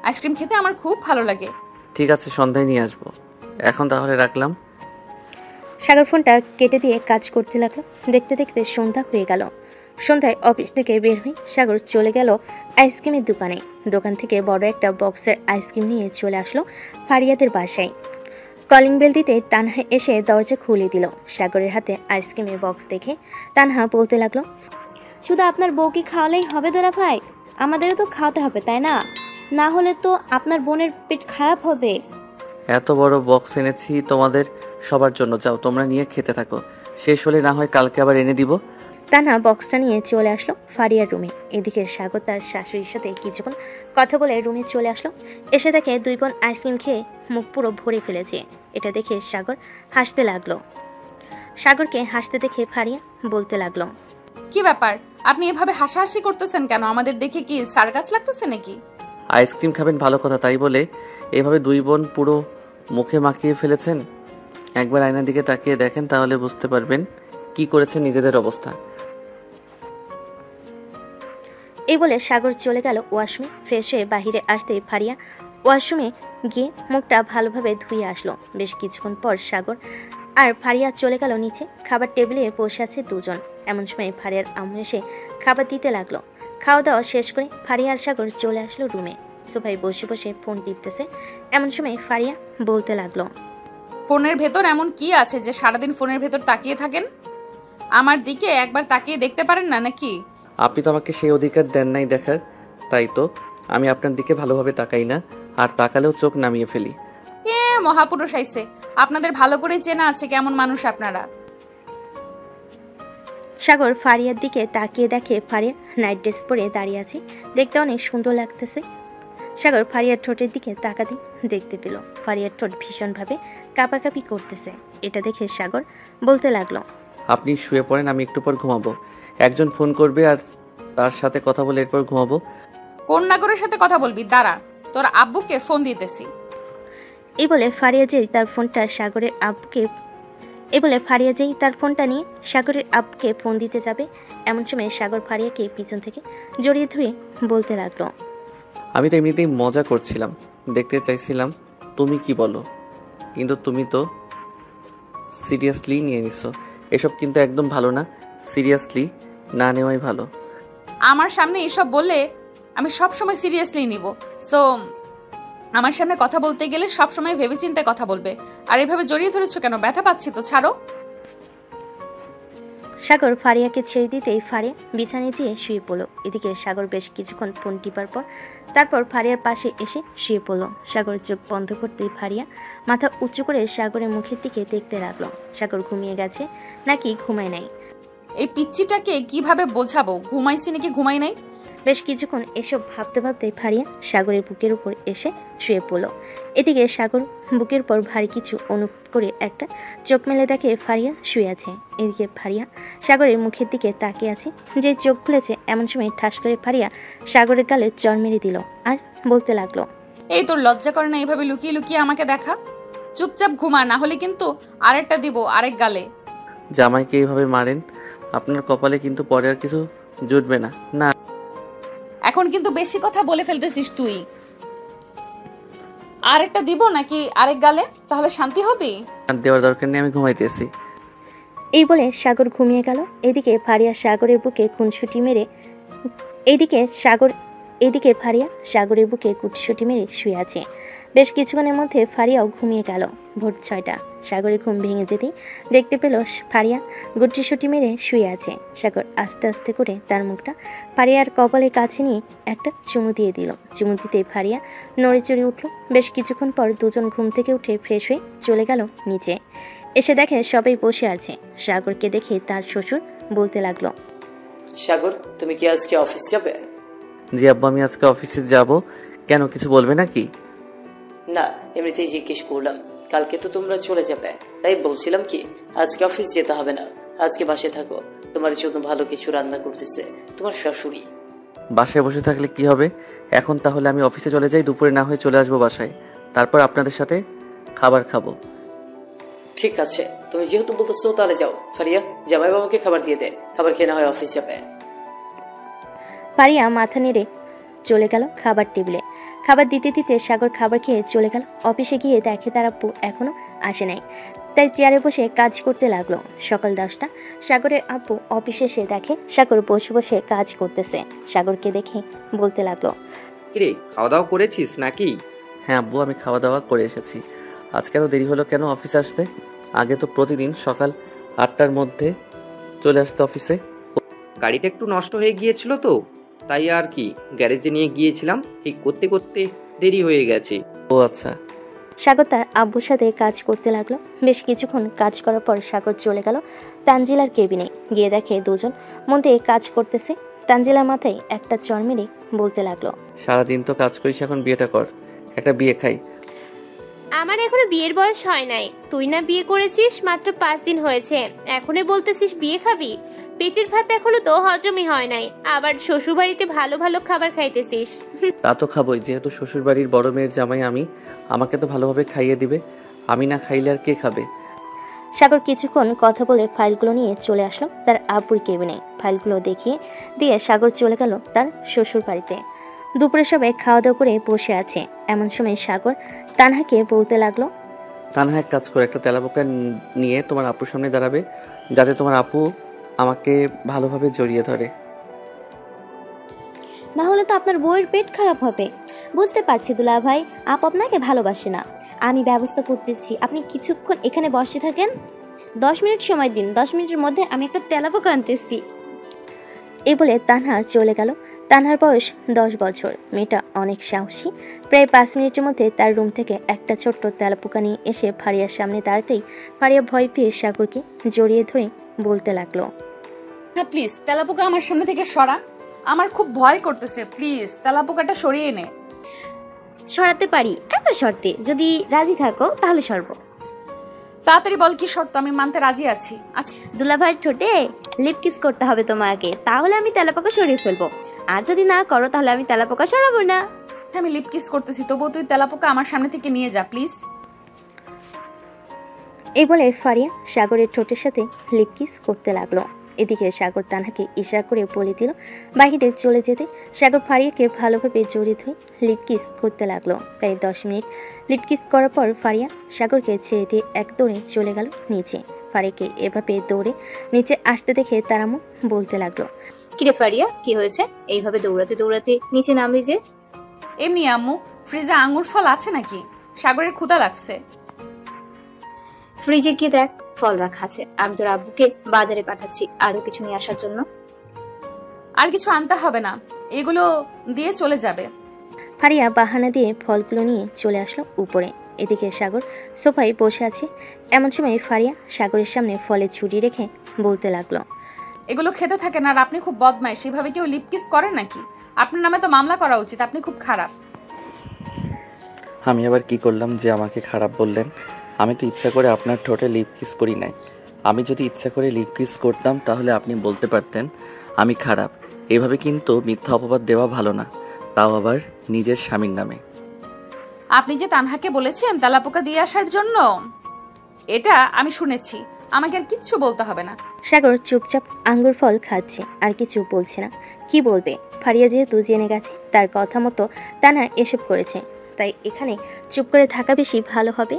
আইসক্রিম খেতে আমার খুব ভালো লাগে। ঠিক আছে, সন্ধ্যায় নিয়ে আসবো। এখন তাহলে রাখলাম। সাগর ফোনটা কেটে দিয়ে কাজ করতে লাগলো। দেখতে দেখতে সন্ধ্যা হয়ে গেল। সন্ধ্যায় অফিস থেকে বের হয়ে সাগর চলে গেল আইসক্রিমের দোকানে। দোকান থেকে বড় একটা বক্সের আইসক্রিম নিয়ে চলে আসলো ফারিয়াদের বাসায়। কলিং বেল দিতে তানহা এসে দরজা খুলে দিল। সাগরের হাতে আইসক্রিমের বক্স দেখে তানহা বলতে লাগলো, শুধু আপনার বউকে খাওয়ালেই হবে দোলা ভাই? আমাদেরও তো খাওয়াতে হবে, তাই না? না হলে তো আপনার বোনের পেট খারাপ হবে। এত বড় বক্স এনেছি তোমাদের সবার জন্য, যাও তোমরা নিয়ে খেতে থাকো, শেষ হলে না হয় কালকে আবার এনে দিব। তানহা বক্সটা নিয়ে চলে আসলো ফারিয়ার রুমে। এদিকে সাগর তার শাশুড়ির সাথে কিছুক্ষণ কথা বলে রুমে চলে আসলো। এসে দেখে দুই বোন আইসক্রিম খেয়ে মুখ পুরো ভরে ফেলেছে। এটা দেখে সাগর হাসতে লাগলো। সাগরকে হাসতে দেখে ফারিয়া বলতে লাগলো, কি ব্যাপার, আপনি এভাবে হাসাহাসি করতেছেন কেন? আমাদের দেখে কি সার্কাস লাগতেছে নাকি? আইসক্রিম খাবেন ভালো কথা, তাই বলে এভাবে দুই বোন পুরো মুখে মাখিয়ে ফেলেছেন। একবার আয়নার দিকে তাকিয়ে দেখেন, তাহলে বুঝতে পারবেন কি করেছেন নিজেদের অবস্থা। এই বলে সাগর চলে গেল ওয়াশরুমে। ফ্রেশ হয়ে বাহিরে আসতেই ফারিয়া ওয়াশরুমে গিয়ে মুখটা ভালোভাবে ধুয়ে আসলো। বেশ কিছুক্ষণ পর সাগর আর ফারিয়া চলে গেল নিচে। খাবার টেবিলে বসে আছে দুজন। এমন সময় ফারিয়ার আম্মু এসে খাবার দিতে লাগলো। খাওয়া দাওয়া শেষ করে ফারিয়া আর সাগর চলে আসলো রুমে। সোফায় বসে বসে ফোন টিপতেছে। এমন সময় ফারিয়া বলতে লাগলো, ফোনের ভেতর এমন কি আছে যে সারাদিন ফোনের ভেতর তাকিয়ে থাকেন? আমার দিকে একবার তাকিয়ে দেখতে পারেন না নাকি? আপনি তো আমাকে সেই অধিকার দেন নাই দেখার, তাই তো আমি আপনার দিকে ভালোভাবে তাকাই না, আর তাকালেও চোখ নামিয়ে ফেলি। মহাপুরুষ আইছে, আপনাদের ভালো করে চেনা আছে কেমন মানুষ আপনারা। সাগর ফারিয়ার দিকে তাকিয়ে দেখে ফারিয়া নাইট ড্রেস পরে দাঁড়িয়ে আছে। দেখতে অনেক সুন্দর লাগতেছে। সাগর ফারিয়ার ঠোঁটের দিকে তাকাতে দেখতে পেল ফারিয়ার ঠোঁট ভীষণভাবে কাঁপাকাঁপি করতেছে। এটা দেখে সাগর বলতে লাগলো, আপনি শুয়ে পড়েন, আমি একটু পর ঘুমাবো। একজন ফোন করবে আর তার সাথে কথা বলে এরপর ঘুমাবো। কোন নাগরের সাথে কথা বলবি? দাঁড়া, তোর আব্বুকে ফোন দিতেছি। এই বলে ফারিয়া যেই তার ফোনটা নিয়ে সাগরের আব্বুকে ফোন দিতে যাবে। এমন সময় সাগর ফারিয়াকে পিছন থেকে জড়িয়ে ধরে বলতে লাগলো, আমি তো এমনিতেই মজা করছিলাম, দেখতে চাইছিলাম তুমি কি বলো, কিন্তু তুমি তো সিরিয়াসলি নিয়ে নিছো। এসব কিন্তু একদম ভালো না, সিরিয়াসলি না নেওয়াই ভালো। আমার সামনে এসব বললে আমি সব সময় সিরিয়াসলি নিব। সো আমার সামনে কথা বলতে গেলে সব সময় ভেবেচিন্তে কথা বলবে। আর এভাবে জড়িয়ে ধরেছো কেন? ব্যথা পাচ্ছি তো, ছাড়ো। সাগর ফারিয়াকে ছেড়ে দিতেই ফারিয়া বিছানায় যেয়ে শুয়ে পড়ল। এদিকে সাগর বেশ কিছুক্ষণ ফোন টিপার পর তারপর ফারিয়ার পাশে এসে শুয়ে পড়ল। সাগর চোখ বন্ধ করতেই ফারিয়া মাথা উঁচু করে সাগরের মুখের দিকে দেখতে লাগলো। সাগর ঘুমিয়ে গেছে নাকি ঘুমায় নাই, এই পিচ্চিটাকে কিভাবে বোঝাবো ঘুমাইছি নাকি ঘুমাই নাই? বেশ কিছুক্ষণ এসব ভাবতে ভাবতে ফারিয়া সাগরের বুকের উপর এসে শুয়ে পড়ল। এদিকে সাগর বুকের উপর ভারী কিছু অনুভব করে একটা চোখ মেলে দেখে ফারিয়া শুয়ে আছে। এদিকে ফারিয়া সাগরের মুখের দিকে তাকিয়ে আছে। যে চোখ খুলেছে এমন সময় ঠাস করে ফারিয়া সাগরের গালে চড় মেরে দিল আর বলতে লাগলো, এই তোর লজ্জা করে না এইভাবে লুকিয়ে লুকিয়ে আমাকে দেখা? চুপচাপ ঘুমা, না হলে কিন্তু আরেকটা দিব আরেক গালে। জামাইকে এইভাবে মারেন, আপনার কপালে কিন্তু পরে আর কিছু জুটবে না। না এখন কিন্তু বেশি কথা বলে ফেলতেছিস তুই। আরেকটা দিব নাকি আরেক গালে? তাহলে শান্তি হবে? আর দেওয়ার দরকার নেই, আমি ঘুমাইতেছি। এই বলে সাগর ঘুমিয়ে গেল। এদিকে ফারিয়া সাগরের বুকে খুনসুটি মেরে সাগরের বুকে কুটসুটি মেরে শুয়ে আছে। বেশ কিছুক্ষণের মধ্যে ফারিয়াও ঘুমিয়ে গেল। ভোর 6টা। সাগরের ঘুম ভেঙে যেতেই দেখতে পেল ফারিয়া গুটসুটি মেরে শুয়ে আছে। সাগর আস্তে আস্তে করে তার মুখটা ফারিয়ার কপালের কাছে নিয়ে একটা চুমু দিয়ে দিল। চুমু দিতেই ফারিয়া নড়ে চড়ে উঠল। বেশ কিছুক্ষণ পর দুজন ঘুম থেকে উঠে ফ্রেশ হয়ে চলে গেল নিচে। এসে দেখে সবাই বসে আছে। সাগরকে দেখে তার শ্বশুর বলতে লাগলো, সাগর, তুমি কি আজকে অফিস যাবে? জি আব্বু, আমি আজকে অফিসে যাব। কেন, কিছু বলবে নাকি? না, এমনিতেই জিজ্ঞেস করলাম। কালকে তো তোমরা চলে যাবে, তাই বলছিলাম কি আজকে অফিস যেতে হবে না, আজকে বাসায় থাকো। তোমার জন্য ভালো কিছু রান্না করতেছে তোমার শাশুড়ি। বাসায় বসে থাকলে কি হবে? এখন তাহলে আমি অফিসে চলে যাই, দুপুরে না হয়ে চলে আসবো বাসায়, তারপর আপনাদের সাথে খাবার খাবো। ঠিক আছে, তুমি যেহেতু বলতেছো তাহলে যাও। ফারিয়া, জামাই বাবাকে খাবার দিয়ে দে, খাবার খেয়ে না হয় অফিস যাবে। ফারিয়া মাথা নেড়ে চলে গেল খাবার টেবিলে। খাবার দিতে দিতে সাগর খাবার খেয়ে চলে গেল। অফিসে গিয়ে দেখে তার আব্বু এখনো আসে নাই, তাই চেয়ারে বসে কাজ করতে লাগলো। সকাল 10টা। সাগরের আব্বু অফিসে এসে দেখে সাগর বসে বসে কাজ করতেছে। সাগরকে দেখে বলতে লাগলো, কিরে, খাওয়া দাওয়া করেছিস নাকি? হ্যাঁ আব্বু, আমি খাওয়া দাওয়া করে এসেছি। আজকে এত দেরি হলো কেন অফিসে আসতে? আগে তো প্রতিদিন সকাল 8টার মধ্যে চলে আসতে অফিসে। গাড়িটা একটু নষ্ট হয়ে গিয়েছিল তো, তাই আর কি গ্যারেজে নিয়ে গিয়েছিলাম, ঠিক করতে করতে দেরি হয়ে গেছে। ও আচ্ছা। সাগর তার আব্বুর সাথে কাজ করতে লাগলো। বেশ কিছুক্ষণ কাজ করার পর সাগর চলে গেল তানজিলার কেবিনে। গিয়ে দেখে দুজন মন দিয়ে কাজ করতেছে। তানজিলার মাথায় একটা চড় মেরে বলতে লাগলো, সারাদিন তো কাজ করিস, এখন বিয়েটা কর, একটা বিয়ে খাই। আমার এখনো বিয়ের বয়স হয় নাই। তুই না বিয়ে করেছিস, মাত্র 5 দিন হয়েছে, এখনই বলতেছিস বিয়ে খাবি? পেটের ভাত এখনো তো হজমই হয় নাই, আবার শ্বশুর বাড়িতে ভালো ভালো খাবার খাইতেছিস। তা তো খাবোই, যেহেতু শ্বশুর বাড়ির বড় মেয়ের জামাই আমি, আমাকে তো ভালোভাবে খাইয়ে দিবে। আমি না খাইলে আর কে খাবে? সাগর কিছুক্ষণ কথা বলে ফাইলগুলো নিয়ে চলে আসলো তার আব্বুর কেবিনে। ফাইলগুলো দেখিয়ে দিয়ে সাগর চলে গেল তার শ্বশুর বাড়িতে। দুপুরে সবাই খাওয়া দাওয়া করে বসে আছে। এমন সময় সাগর তানহাকে বলতে লাগলো, তানহা এক কাজ করে, একটা তেলাপোকা নিয়ে তোমার আপুর সামনে দাঁড়াবে, যাতে তোমার আপু আমাকে ভালোভাবে জড়িয়ে ধরে। না হলে তো আপনার বউয়ের পেট খারাপ হবে। বুঝতে পারছি দুলা ভাই, আপু আপনাকে ভালোবাসে না। আমি ব্যবস্থা করতেছি, আপনি কিছুক্ষণ এখানে বসে থাকেন। 10 মিনিট সময় দিন, 10 মিনিটের মধ্যে আমি একটা তেলাপোকা আনতেছি। এই বলে তানহা চলে গেল। তানহার বয়স 10 বছর। মেয়েটা অনেক সাহসী। প্রায় 5 মিনিটের মধ্যে তার রুম থেকে একটা ছোট্ট তেলাপোকা নিয়ে এসে ফারিয়ার সামনে দাঁড়াতেই ফারিয়া ভয় পেয়ে সাগরকে জড়িয়ে ধরে বলতে লাগলো, হ্যাঁ প্লিজ তেলাপোকা আমার সামনে থেকে সরা, আমার খুব ভয় করতেছে, প্লিজ তেলাপোকাটা সরিয়ে নে। সরাতে পারি একটা শর্তে, যদি রাজি থাকো তাহলে সরবো। তাড়াতাড়ি বল কি শর্ত, আমি মানতে রাজি আছি। আচ্ছা দুলা ভাইয়ের ঠোঁটে লিপ কিস করতে হবে তোমাকে, তাহলে আমি তেলাপোকা সরিয়ে ফেলবো। আর যদি না করো তাহলে আমি তেলাপোকা সরাবো না। আমি লিপ কিস করতেছি, তবুও তুই তেলাপোকা আমার সামনে থেকে নিয়ে যা প্লিজ। এই বলে ফারিয়া সাগরের ঠোঁটের সাথে লিপ কিস করতে লাগলো। এদিকে সাগর তানহাকে ইশারা করে বলে দিল বাহিরে চলে যেতে। সাগর ফারিয়াকে ভালোভাবে জড়িয়ে ধরে লিপ কিস করতে লাগলো। প্রায় 10 মিনিট লিপ কিস করার পর ফারিয়া সাগরকে ছেড়ে দিয়ে এক দৌড়ে চলে গেল নিচে। ফারিয়াকে এভাবে দৌড়ে নিচে আসতে দেখে তার আম্মু বলতে লাগলো, কিরে ফারিয়া, কি হয়েছে? এইভাবে দৌড়াতে দৌড়াতে নিচে নামলি যে? এমনি আম্মু, ফ্রিজে আঙ্গুর ফল আছে নাকি? সাগরের ক্ষুধা লাগছে। ফ্রিজে গিয়ে দেখ, ফল রাখা আছে। আমি তোর আব্বুকে বাজারে পাঠাচ্ছি আরো কিছু নিয়ে আসার জন্য। আর কিছু আনতে হবে না, এগুলো দিয়ে চলে যাবে। ফারিয়া বাহানা দিয়ে ফলগুলো নিয়ে চলে আসলো উপরে। এদিকে সাগর সোফায় বসে আছে। এমন সময় ফারিয়া সাগরের সামনে ফলে ছুরি রেখে বলতে লাগলো, এগুলো খেতে থাকেন আর আপনি খুব বদমাইশ। সেভাবে কেউ লিপ কিস করে নাকি? আপনার নামে তো মামলা করা উচিত, আপনি খুব খারাপ। আমি আবার কি করলাম যে আমাকে খারাপ বললেন? আমি তো ইচ্ছা করে আপনার ঠোঁটে লিপ কিস করি নাই। আমি যদি ইচ্ছা করে লিপ কিস করতাম তাহলে আপনি বলতে পারতেন আমি খারাপ। এভাবে কিন্তু মিথ্যা অপবাদ দেওয়া ভালো না, তাও আবার নিজের স্বামীর নামে। আপনি যে তানহাকে বলেছেন তেলাপোকা দিয়ে আসার জন্য, এটা আমি শুনেছি, আমাকে আর কিচ্ছু বলতে হবে না। সাগর চুপচাপ আঙ্গুর ফল খাচ্ছে, আর কিছু বলছে না। কি বলবে? ফারিয়া যেহেতু জেনে গেছে তার কথা মতো তানা এসব করেছে, তাই এখানে চুপ করে থাকা বেশি ভালো হবে।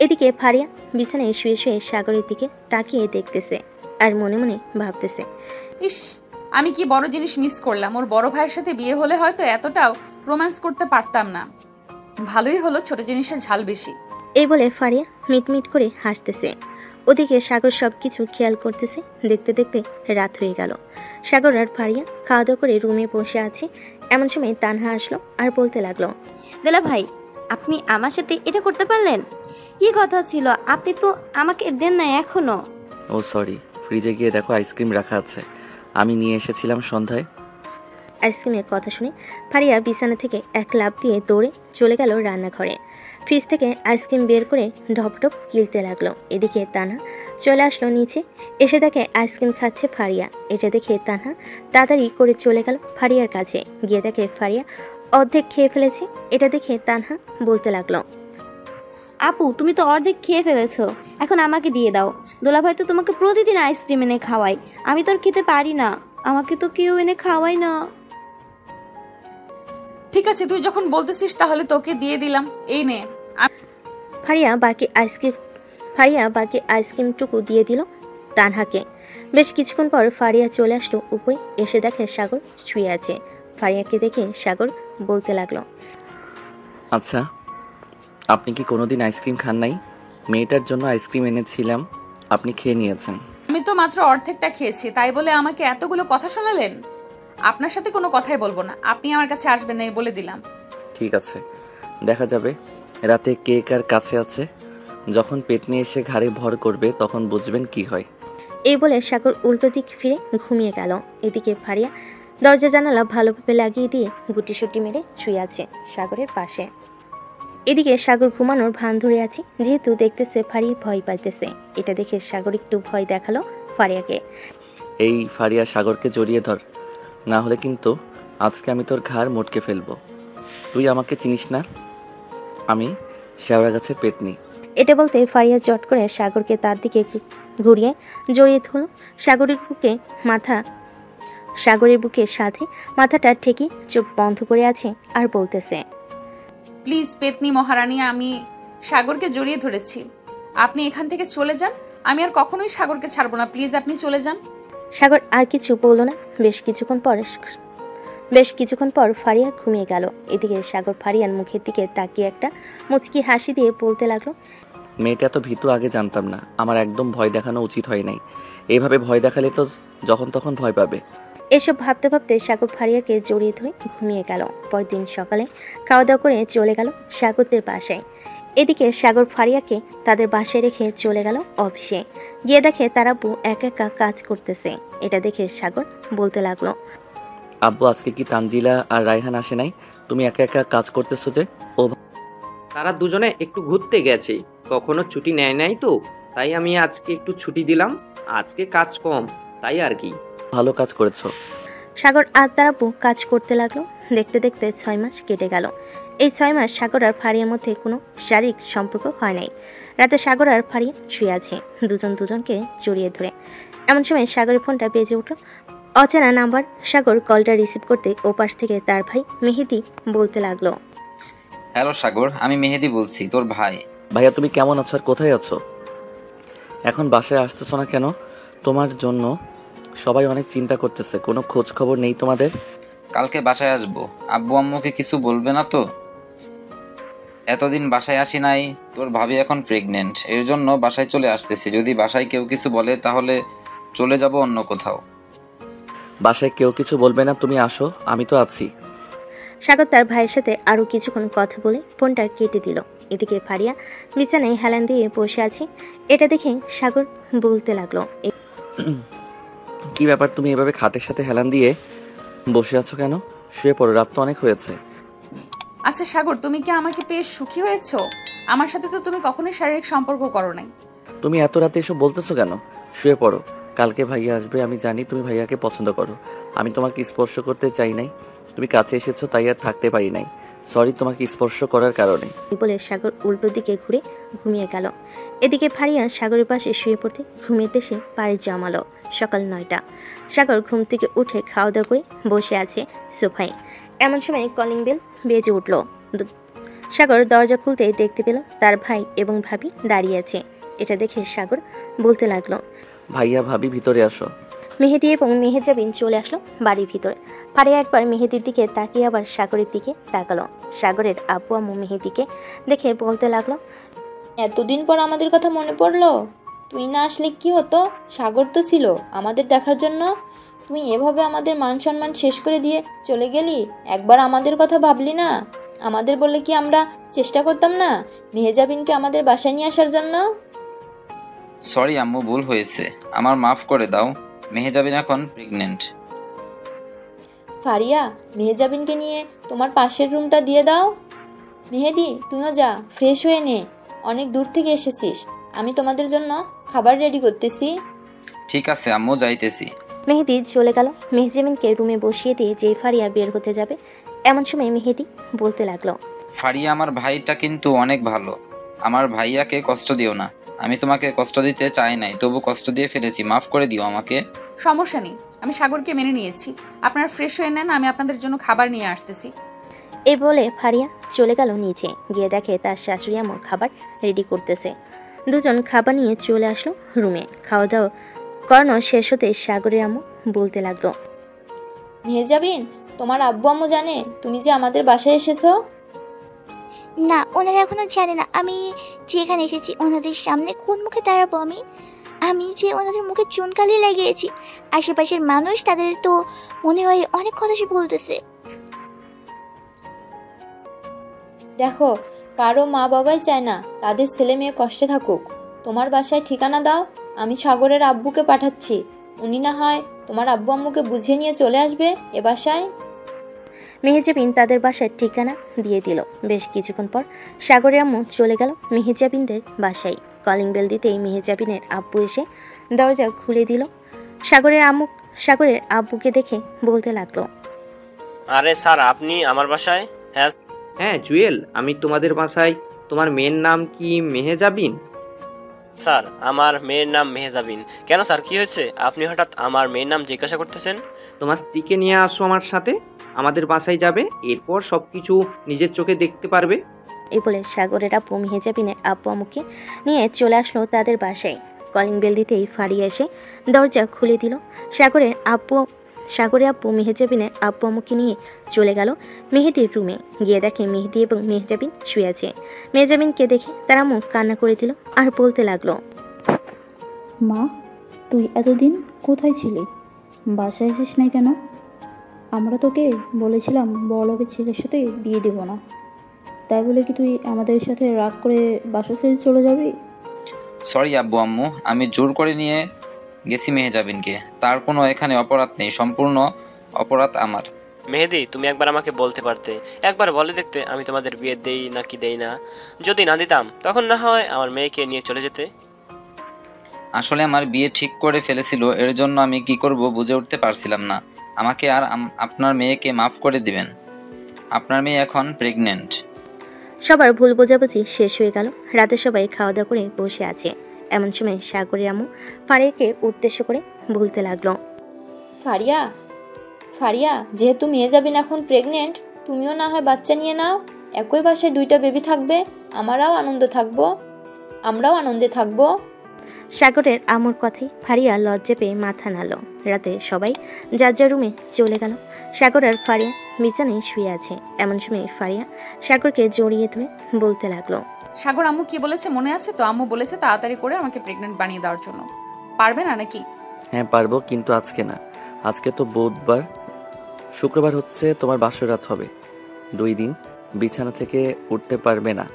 এদিকে ফারিয়া বিছানায় শুয়ে শুয়ে সাগরের দিকে তাকিয়ে দেখতেছে আর মনে মনে ভাবতেছে, ইস, আমি কি বড় জিনিস মিস করলাম। ওর বড় ভাইয়ের সাথে বিয়ে হলে হয়তো এতটাও রোম্যান্স করতে পারতাম না। ভালোই হলো ছোট জিনিসের ঝাল বেশি। এই বলে ফারিয়া মিটমিট করে হাসতেছে। ওদিকে সাগর সবকিছু খেয়াল করতেছে। দেখতে দেখতে রাত হয়ে গেল। সাগর আর ফারিয়া খাওয়া দাওয়া করে রুমে বসে আছে। এমন সময় তানহা আসলো আর বলতে লাগলো, দুলা ভাই, আপনি আমার সাথে এটা করতে পারলেন? কি কথা ছিল, আপনি তো আমাকে দেন না এখনো। ও সরি, ফ্রিজে গিয়ে দেখো আইসক্রিম রাখা আছে, আমি নিয়ে এসেছিলাম সন্ধ্যায়। আইসক্রিমের কথা শুনে ফারিয়া বিছানা থেকে এক লাফ দিয়ে দৌড়ে চলে গেল রান্নাঘরে। ফ্রিজ থেকে আইসক্রিম বের করে ঢপঢপ গিলতে লাগলো। এদিকে তানহা চলে আসলো নিচে। এসে দেখে আইসক্রিম খাচ্ছে ফারিয়া। এটা দেখে তানহা তাড়াতাড়ি করে চলে গেল ফারিয়ার কাছে। গিয়ে দেখে ফারিয়া অর্ধেক খেয়ে ফেলেছে। এটা দেখে তানহা বলতে লাগলো, আপু তুমি তো অর্ধেক খেয়ে ফেলেছো, এখন আমাকে দিয়ে দাও। দোলা ভাই তো তোমাকে প্রতিদিন আইসক্রিম এনে খাওয়াই, আমি তো আর খেতে পারি না, আমাকে তো কেউ এনে খাওয়াই না। ঠিক আছে, তুই যখন বলতেছিস তাহলে তোকে দিয়ে দিলাম, এই নে। ফারিয়া বাকি আইসক্রিমটুকু দিয়ে দিল তানহাকে। বেশ কিছুক্ষণ পর ফারিয়া চলে আসলো উপরে। এসে দেখে সাগর শুয়ে আছে। ফারিয়াকে দেখে সাগর বলতে লাগলো, আচ্ছা আপনি কি কোনোদিন আইসক্রিম খান নাই? মেয়েটার জন্য আইসক্রিম এনেছিলাম, আপনি খেয়ে নিয়েছেন। আমি তো মাত্র অর্ধেকটা খেয়েছি, তাই বলে আমাকে এতগুলো কথা শোনালেন? আপনার সাথে কোনো কথাই বলবো না, আপনি আমার কাছে আসবেন না, এই বলে দিলাম। ঠিক আছে, দেখা যাবে রাতে কে কার কাছে আছে। যখন পেতনি এসে ঘাড়ে ভর করবে তখন বুঝবেন কি হয়। এই বলে সাগর উল্টো দিক ফিরে ঘুমিয়ে গেল। এদিকে ফারিয়া দরজা জানালা ভালোভাবে লাগিয়ে দিয়ে গুটিসুটি মেরে শুয়ে আছে সাগরের পাশে। এদিকে সাগর ঘুমানোর ভান ধরে আছে, যেহেতু দেখতেছে ফারিয়া ভয় পাইতেছে। এটা দেখে সাগর একটু ভয় দেখালো ফারিয়াকে। এই ফারিয়া, সাগরকে জড়িয়ে ধর, না হলে কিন্তু আজকে আমি তোর ঘাড় মোটকে ফেলবো। তুই আমাকে চিনিস না, আমি শেওড়া গাছের পেতনি। এটা বলতে ফারিয়া চট করে সাগরকে তার দিকে ঘুরিয়ে জড়িয়ে ধরল। সাগরের বুকের সাথে মাথাটা ঠেকে চোখ বন্ধ করে আছে আর বলতেছে, প্লিজ পেতনি মহারানী, আমি সাগরকে জড়িয়ে ধরেছি, আপনি এখান থেকে চলে যান। আমি আর কখনোই সাগরকে ছাড়বো না, প্লিজ আপনি চলে যান। সাগর আর কিছু বলল না। বেশ কিছুক্ষণ পর ফারিয়া ঘুমিয়ে গেল। এদিকে সাগর ফারিয়ার মুখের দিকে তাকিয়ে একটা মুচকি হাসি দিয়ে বলতে লাগলো, মেয়েটা তো ভীতু, আগে জানতাম না। আমার একদম ভয় দেখানো উচিত হয় নাই। এইভাবে ভয় দেখালে তো যখন তখন ভয় পাবে। এসব ভাবতে ভাবতে সাগর ফারিয়াকে জড়িয়ে ধরে ঘুমিয়ে গেল। পরদিন সকালে খাওয়া দাওয়া করে চলে গেল সাগরদের বাসায়। এদিকে সাগর ফারিয়াকে তাদের বাসায় রেখে চলে গেল অফিসে। গিয়ে দেখে তার আব্বু একা একা কাজ করতেছে। এটা দেখে সাগর বলতে লাগলো, আব্বু, আজকে কি তানজিলা আর রায়হান আসে নাই? তুমি একা একা কাজ করতেছো যে? ও, তারা দুজনে একটু ঘুরতে গেছে, কখনো ছুটি নেয় নাই তো, তাই আমি আজকে একটু ছুটি দিলাম। আজকে কাজ কম, তাই আর কি। ভালো কাজ করেছো। সাগর আর তার আব্বু কাজ করতে লাগলো। দেখতে দেখতে 6 মাস কেটে গেল। এই 6 মাস সাগর আর ফারিয়ার মধ্যে কোনো শারীরিক সম্পর্ক হয় নাই। রাতে সাগর আর ফারিয়া শুয়ে আছে দুজন দুজনকে জড়িয়ে ধরে। এমন সময় সাগরের ফোনটা বেজে উঠল। অচেনা নাম্বার। সাগর কলটা রিসিভ করতে ওপাশ থেকে তার ভাই মেহেদি বলতে লাগলো, হ্যালো সাগর, আমি মেহেদি বলছি, তোর ভাই। ভাইয়া, তুমি কেমন আছো আর কোথায় আছো? এখন বাসায় আসতেছো না কেন? তোমার জন্য সবাই অনেক চিন্তা করতেছে, কোনো খোঁজ খবর নেই তোমাদের? কালকে বাসায় আসবো। আব্বু আম্মুকে কিছু বলবে না তো? এতদিন বাসায় আসি নাই, তোর ভাবি এখন প্রেগনেন্ট, এর জন্য বাসায় চলে আসতেছি। যদি বাসায় কেউ কিছু বলে তাহলে চলে যাব অন্য কোথাও। বাসায় কেউ কিছু বলবে না, তুমি আসো, আমি তো আছি। সাগর তার ভাইয়ের সাথে আরো কিছুক্ষণ কথা বলে ফোনটা কেটে দিল। এদিকে ফারিয়া বিছানায় হেলান দিয়ে বসে আছে। এটা দেখে সাগর বলতে লাগলো, কি ব্যাপার, তুমি এভাবে খাটের সাথে হেলান দিয়ে বসে আছো কেন? শুয়ে পড়ো, রাত তো অনেক হয়েছে। আচ্ছা সাগর, তুমি কি আমাকে পেয়ে সুখী হয়েছো? আমার সাথে তো তুমি কখনোই শারীরিক সম্পর্ক করো নাই। তুমি এত রাতে এসব বলতেছো কেন? শুয়ে পড়ো, কালকে ভাইয়া আসবে। আমি জানি তুমি ভাইয়াকে পছন্দ করো। আমি তোমাকে স্পর্শ করতে চাই নাই, তুমি কাছে এসেছো তাই আর থাকতে পারি নাই। সরি তোমাকে স্পর্শ করার কারণে। বলে সাগর উল্টো দিকে ঘুরে ঘুমিয়ে গেল। এদিকে ফারিয়া সাগরের পাশে শুয়ে পড়তে ঘুমের দেশে পাড়ি জমালো। সকাল 9টা। সাগর ঘুম থেকে উঠে খাওয়া দাওয়া করে বসে আছে সোফায়। এমন সময় কলিং বেল বেজে উঠল। সাগর দরজা খুলতে দেখতে পেল তার ভাই এবং ভাবি দাঁড়িয়ে আছে। এটা দেখে সাগর বলতে লাগলো, ভাইয়া ভাবি ভিতরে আসো। মেহেদি এবং মেহেজাবিন চলে আসলো বাড়ির ভিতরে। ফারিয়া একবার মেহেদির দিকে তাকিয়ে আবার সাগরের দিকে তাকালো। সাগরের আব্বু আম্মু মেহেদিকে দেখে বলতে লাগলো, এতদিন পর আমাদের কথা মনে পড়লো? তুই না আসলে কি হতো? সাগর তো ছিল আমাদের দেখার জন্য। তুই এভাবে আমাদের মান সম্মান শেষ করে দিয়ে চলে গেলি। একবার আমাদের কথা ভাবলি না? আমাদের বললে কি আমরা চেষ্টা করতাম না মেহেজাবিনকে আমাদের বাসায় নিয়ে আসার জন্য? সরি আম্মু, ভুল হয়েছে, আমার মাফ করে দাও। মেহেজাবিন এখন প্রেগনেন্ট। ফারিয়া, মেহেজাবিনকে নিয়ে তোমার পাশের রুমটা দিয়ে দাও। মেহেদি, তুইও যা, ফ্রেশ হয়ে নে, অনেক দূর থেকে এসেছিস। আমি তোমাদের জন্য খাবার রেডি করতেছি। ঠিক আছে আম্মু, যাইতেছি। মেহেদি চলে গেল। মেহজাবিনকে রুমে বসিয়ে দিয়ে যেই ফারিয়া বের হতে যাবে এমন সময় মেহেদি বলতে লাগলো, ফারিয়া, আমার ভাইটা কিন্তু অনেক ভালো। আমার ভাইয়াকে কষ্ট দিও না। আমি তোমাকে কষ্ট দিতে চাই নাই, তবু কষ্ট দিয়ে ফেলেছি, মাফ করে দিও আমাকে। সমস্যা নেই, আমি সাগরকে মেনে নিয়েছি। আপনারা ফ্রেশ হয়ে নেন, আমি আপনাদের জন্য খাবার নিয়ে আসতেছি। এই বলে ফারিয়া চলে গেল নিচে। গিয়ে দেখে তার শাশুড়ি আম্মু খাবার রেডি করতেছে। দুজন খাবার নিয়ে চলে আসলো রুমে। খাওয়া দাওয়া করানো শেষ হতে সাগরের আম্মু বলতে লাগলো, মেহেজাবিন, তোমার আব্বু আম্মু জানে তুমি যে আমাদের বাসায় এসেছো? না, ওনারা এখনো জানে না আমি যেখানে এসেছি। ওনাদের সামনে কোন মুখে দাঁড়াবো আমি? আমি যে ওনাদের মুখে চুনকালি লাগিয়েছি, আশেপাশের মানুষ তাদের তো মনে হয় অনেক কথা সে বলতেছে। দেখো, কারো মা বাবাই চায় না তাদের ছেলে মেয়ে কষ্টে থাকুক। তোমার বাসায় ঠিকানা দাও, আমি সাগরের আব্বুকে পাঠাচ্ছি। উনি না হয় তোমার আব্বু আম্মুকে বুঝিয়ে নিয়ে চলে আসবে এ বাসায়। মেহেজাবিন তাদের বাসার ঠিকানা দিয়ে দিল। বেশ কিছুক্ষণ পর সাগরের আম্মু চলে গেল মেহেজাবিনদের বাসায়। কলিং বেল দিতেই মেহেজাবিনের আব্বু এসে দরজা খুলে দিল। সাগরের আব্বুকে দেখে বলতে লাগলো, আরে স্যার, আপনি আমার বাসায়? হ্যাঁ জুয়েল, আমি তোমাদের বাসায়। তোমার মেয়ের নাম কি মেহেজাবিন? স্যার, আমার মেয়ের নাম মেহেজাবিন। কেন স্যার, কি হয়েছে? আপনি হঠাৎ আমার মেয়ের নাম জিজ্ঞাসা করতেছেন? তোমার স্ত্রীকে নিয়ে আসো আমার সাথে, আমাদের বাসায় যাবে, এরপর সব কিছু নিজের চোখে দেখতে পারবে। এই বলে সাগরের আব্বু মেহেজাবিনের আব্বু আম্মুকে নিয়ে চলে আসলো তাদের বাসায়। কলিং বেল দিতেই ফারিয়া এসে দরজা খুলে দিল। সাগরের আব্বু মেহেজাবিনের আব্বু আম্মুকে নিয়ে চলে গেল মেহেদির রুমে। গিয়ে দেখে মেহেদি এবং মেহেজাবিন শুয়ে আছে। মেহেজাবিনকে দেখে তার আম্মু কান্না করে দিল আর বলতে লাগলো, মা, তুই এতদিন কোথায় ছিলি? বাসায় এসিস নাই কেন? আমরা তোকে বলেছিলাম বড়লোকের ছেলের সাথে বিয়ে দেব না, তাই বলে কি তুই আমাদের সাথে রাগ করে বাসা ছেড়ে চলে যাবি? সরি আব্বু আম্মু, আমি জোর করে নিয়ে গেছি মেহেজাবিনকে। তার কোনো এখানে অপরাধ নেই, সম্পূর্ণ অপরাধ আমার। মেহেদি, তুমি একবার আমাকে বলতে পারতে, একবার বলে দেখতে আমি তোমাদের বিয়ে দেই নাকি দেই না। যদি না দিতাম তখন না হয় আমার মেয়েকে নিয়ে চলে যেতে। আসলে আমার বিয়ে ঠিক করে ফেলেছিল, এর জন্য আমি কি করব বুঝে উঠতে পারছিলাম না। আমাকে আর আপনার মেয়েকে মাফ করে দিবেন। আপনার মেয়ে এখন প্রেগনেন্ট। সবার ভুল বোঝাবুঝি শেষ হয়ে গেল। রাতে সবাই খাওয়া দাওয়া করে বসে আছে। এমন সময় সাগরের আম্মু ফারিয়াকে উদ্দেশ্য করে বলতে লাগলো, ফারিয়া, যেহেতু মেহেজাবিন এখন প্রেগনেন্ট, তুমিও না হয় বাচ্চা নিয়ে নাও। একই বাসায় দুইটা বেবি থাকবে, আমরাও আনন্দে থাকবো। সাগরের আম্মুর কথায় ফারিয়া লজ্জা পেয়ে মাথা নাড়ল। রাতে সবাই যার যার রুমে চলে গেল। সাগর আর ফারিয়া বিছানায় শুয়ে আছে। এমন সময় ফারিয়া সাগরকে জড়িয়ে ধরে বলতে লাগলো, সাগর, আম্মু কি বলেছে মনে আছে তো? আম্মু বলেছে তাড়াতাড়ি করে আমাকে প্রেগনেন্ট বানিয়ে দেওয়ার জন্য। পারবে না নাকি? হ্যাঁ পারবো, কিন্তু আজকে না। আজকে তো বুধবার, শুক্রবার হচ্ছে তোমার বাসর রাত হবে। 2 দিন বিছানা থেকে উঠতে পারবে না,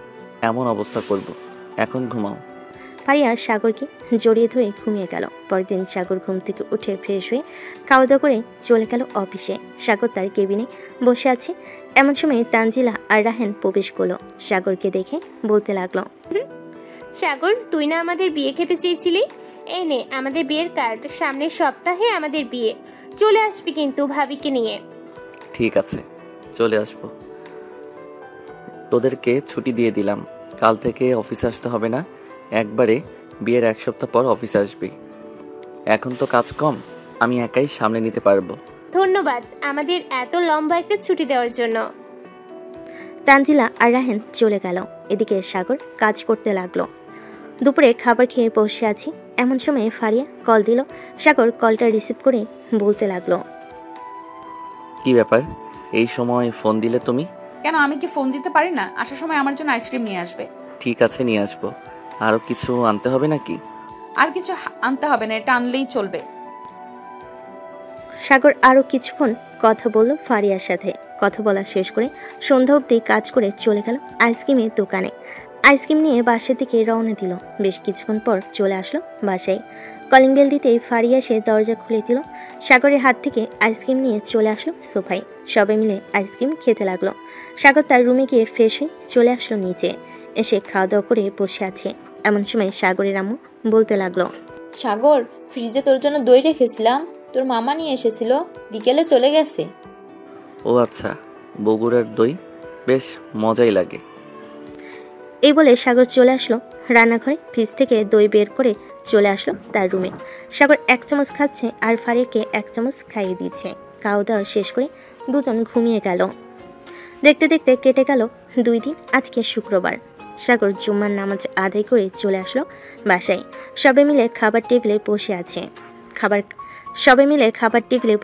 এমন অবস্থা করব। এখন ঘুমাও। ফারিয়া সাগরকে জড়িয়ে ধরে ঘুমিয়ে গেল। পরের দিন সাগর ঘুম থেকে উঠে ফ্রেশ হয়ে খাওয়া দাওয়া করে চলে গেল অফিসে। সাগর তার কেবিনে বসে আছে। এমন সময় তানজিলা আর রাহেন প্রবেশ করলো। সাগরকে দেখে বলতে লাগলো, সাগর, তুই না আমাদের বিয়ে খেতে চেয়েছিলি? এই নে আমাদের বিয়ের কার্ড। সামনের সপ্তাহে আমাদের বিয়ে। চলে আসবি কিন্তু ভাবিকে নিয়ে। ঠিক আছে, চলে আসবো। তোদেরকে ছুটি দিয়ে দিলাম, কাল থেকে অফিসে আসতে হবে না। একবারে বিয়ের 1 সপ্তাহ পর অফিসে আসবি। এখন তো কাজ কম, আমি একাই সামলে নিতে পারবো। ধন্যবাদ আমাদের এত লম্বা একটা ছুটি দেওয়ার জন্য। তানজিলা আর রাহেন চলে গেল। এদিকে সাগর কাজ করতে লাগলো। দুপুরে খাবার খেয়ে বসে আছি। এমন সময় ফারিয়া কল দিল। সাগর কলটা রিসিভ করে বলতে লাগলো, কি ব্যাপার, এই সময় ফোন দিলে তুমি? কেন, আমি কি ফোন দিতে পারি না? আসার সময় আমার জন্য আইসক্রিম নিয়ে আসবে। ঠিক আছে, নিয়ে আসবো। আরো কিছু আনতে হবে নাকি? আর কিছু আনতে হবে না, এটা আনলেই চলবে। সাগর আরো কিছুক্ষণ কথা বলল ফারিয়ার সাথে। কথা বলা শেষ করে সন্ধ্যা অবধি কাজ করে চলে গেল আইসক্রিমের দোকানে। আইসক্রিম নিয়ে বাসার দিকে রওনা দিল। বেশ কিছুক্ষণ পর চলে আসলো বাসায়। কলিং বেল দিতেই ফারিয়া এসে দরজা খুলে দিল। সাগরের হাত থেকে আইসক্রিম নিয়ে চলে আসলো সোফায়। সবাই মিলে আইসক্রিম খেতে লাগলো। সাগর তার রুমে গিয়ে ফ্রেশ হয়ে চলে আসলো নিচে। এসে খাওয়া দাওয়া করে বসে আছে। এমন সময় সাগরের আম্মু বলতে লাগলো, সাগর, ফ্রিজে তোর জন্য দই রেখেছিলাম, তোর মামা নিয়ে এসেছিল, বিকেলে চলে গেছে। ও আচ্ছা, বগুড়ার দই বেশ মজাই লাগে। এই বলে সাগর চলে আসলো রান্নাঘরে। ফ্রিজ থেকে দই বের করে চলে আসলো তার রুমে। সাগর 1 চামচ খাচ্ছে আর ফারিয়াকে 1 চামচ খাইয়ে দিচ্ছে। খাওয়া দাওয়া শেষ করে দুজন ঘুমিয়ে গেল। দেখতে দেখতে কেটে গেল 2 দিন। আজকে শুক্রবার। সাগর জুম্মার নামাজ আদায় করে চলে আসলো বাসায়। সবাই মিলে খাবার টেবিলে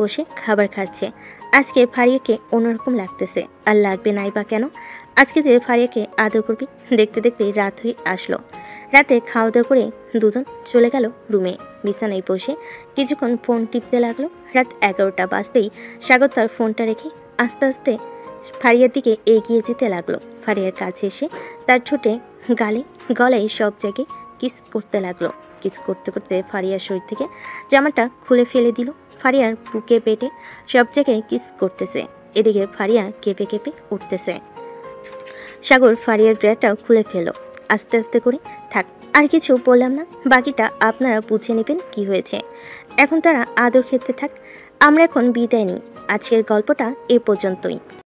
বসে খাবার খাচ্ছে। আজকে ফারিয়াকে অন্যরকম লাগতেছে। আর লাগবে নাই বা কেন, আজকে যে ফারিয়াকে আদর করবি। দেখতে দেখতে রাত হয়ে আসলো। রাতে খাওয়া দাওয়া করে দুজন চলে গেল রুমে। বিছানায় বসে কিছুক্ষণ ফোন টিপতে লাগলো। রাত 11টা বাজতেই সাগর তার ফোনটা রেখে আস্তে আস্তে ফারিয়ার দিকে এগিয়ে যেতে লাগলো। ফারিয়ার কাছে এসে তার ঠোঁটে গালে গলায় সব জায়গায় কিস করতে লাগলো। কিস করতে করতে ফারিয়ার শরীর থেকে জামাটা খুলে ফেলে দিল। ফারিয়ার বুকে পেটে সব জায়গায় কিস করতেছে। এদিকে ফারিয়া কেঁপে কেঁপে উঠতেছে। সাগর ফারিয়ার ড্রেসটাও খুলে ফেলো আস্তে আস্তে করে। থাক, আর কিছু বললাম না, বাকিটা আপনারা বুঝে নেবেন কি হয়েছে। এখন তারা আদর খেতে থাক, আমরা এখন বিদায় নিই। আজকের গল্পটা এ পর্যন্তই।